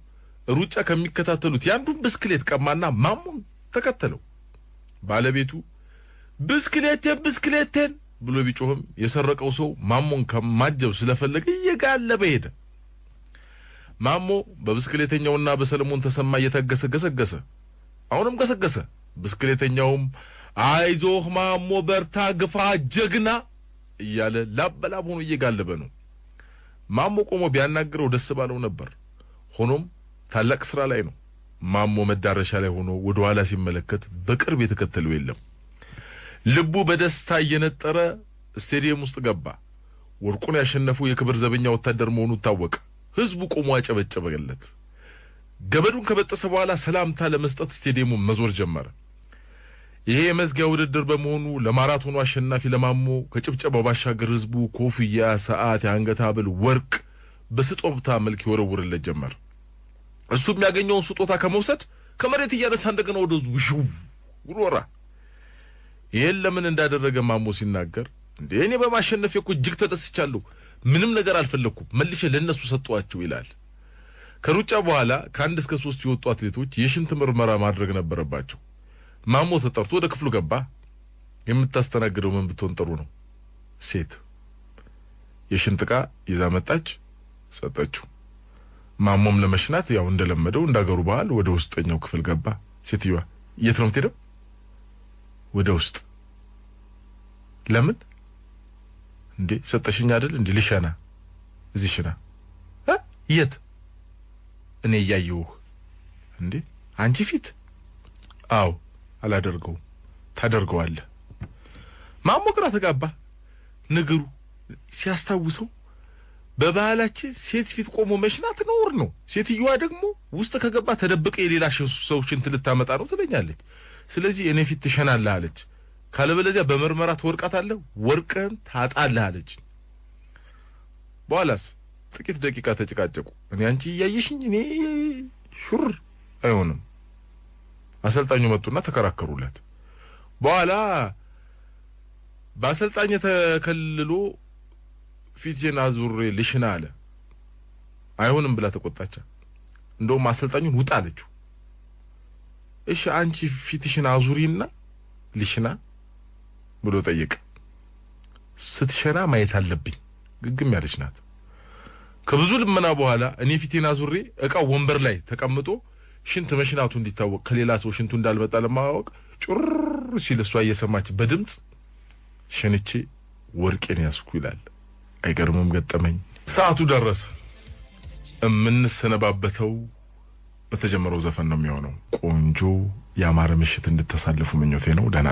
ሩጫ ከሚከታተሉት ያንዱን ብስክሌት ቀማና ማሞን ተከተለው። ባለቤቱ ብስክሌቴን ብሎ ቢጮህም የሰረቀው ሰው ማሞን ከማጀብ ስለፈለገ እየጋለበ ሄደ። ማሞ በብስክሌተኛውና በሰለሞን ተሰማ እየታገሰ ገሰገሰ። አሁንም ገሰገሰ። ብስክሌተኛውም አይዞህ ማሞ በርታ፣ ግፋ፣ ጀግና እያለ ላበላብ ሆኖ እየጋለበ ነው። ማሞ ቆሞ ቢያናግረው ደስ ባለው ነበር። ሆኖም ታላቅ ስራ ላይ ነው። ማሞ መዳረሻ ላይ ሆኖ ወደ ኋላ ሲመለከት በቅርብ የተከተለው የለም። ልቡ በደስታ እየነጠረ ስቴዲየም ውስጥ ገባ። ወርቁን ያሸነፈው የክብር ዘበኛ ወታደር መሆኑ ታወቀ። ህዝቡ ቆሞ አጨበጨበለት። ገበዱን ከበጠሰ በኋላ ሰላምታ ለመስጠት ስቴዲየሙ መዞር ጀመረ። ይሄ የመዝጊያ ውድድር በመሆኑ ለማራቶኑ አሸናፊ ለማሞ ከጭብጨባው ባሻገር ህዝቡ ኮፍያ፣ ሰዓት፣ የአንገት ሐብል፣ ወርቅ በስጦታ መልክ ይወረውርለት ጀመር። እሱ የሚያገኘውን ስጦታ ከመውሰድ ከመሬት እያነሳ እንደገና ወደ ህዝቡ ሽው ውሮራ። ይሄን ለምን እንዳደረገ ማሞ ሲናገር እኔ በማሸነፍ እኮ እጅግ ተደስቻለሁ፣ ምንም ነገር አልፈለኩም፣ መልሼ ለነሱ ሰጧቸው ይላል። ከሩጫ በኋላ ከ1 እስከ 3 የወጡ አትሌቶች የሽንት ምርመራ ማድረግ ነበረባቸው። ማሞ ተጠርቶ ወደ ክፍሉ ገባ። የምታስተናግደው ምን ብትሆን ጥሩ ነው? ሴት። የሽንት ዕቃ ይዛ መጣች፣ ሰጠችው። ማሞም ለመሽናት ያው እንደለመደው እንዳገሩ ባህል ወደ ውስጠኛው ክፍል ገባ። ሴትዮዋ የት ነው የምትሄደው? ወደ ውስጥ። ለምን? እንዴ ሰጠሽኝ አይደል እንዴ? ልሸና። እዚህ ሽና። የት? እኔ እያየሁህ። እንዴ አንቺ ፊት? አዎ አላደርገው። ታደርገዋለህ። ማሞ ግራ ተጋባ። ነገሩ ሲያስታውሰው በባህላችን ሴት ፊት ቆሞ መሽናት ነውር ነው። ሴትዮዋ ደግሞ ውስጥ ከገባ ተደብቀ የሌላ ሰው ሽንት ልታመጣ ነው ትለኛለች። ስለዚህ እኔ ፊት ትሸናለህ አለች። ካለበለዚያ በመርመራ ትወርቃታለህ፣ ወርቅህን ታጣለህ አለች። በኋላስ ጥቂት ደቂቃ ተጨቃጨቁ። እኔ አንቺ እያየሽኝ እኔ ሹር አይሆንም። አሰልጣኙ መጡና ተከራከሩለት። በኋላ በአሰልጣኝ ተከልሎ ፊቴን አዙሬ ልሽና አለ። አይሆንም ብላ ተቆጣቻ። እንደውም አሰልጣኙን ውጣ አለችው። እሺ አንቺ ፊትሽን አዙሪና ልሽና ብሎ ጠየቀ። ስትሸና ማየት አለብኝ ግግም ያለች ናት። ከብዙ ልመና በኋላ እኔ ፊቴን አዙሬ እቃው ወንበር ላይ ተቀምጦ ሽንት መሽናቱ እንዲታወቅ ከሌላ ሰው ሽንቱ እንዳልመጣ ለማወቅ ጩር ሲል እሷ እየሰማች በድምጽ ሸንቼ ወርቄን ያስኩ ይላል። አይገርምም? ገጠመኝ። ሰዓቱ ደረሰ። እምንሰነባበተው በተጀመረው ዘፈን ነው የሚሆነው። ቆንጆ ያማረ ምሽት እንድታሳልፉ ምኞቴ ነው። ደህና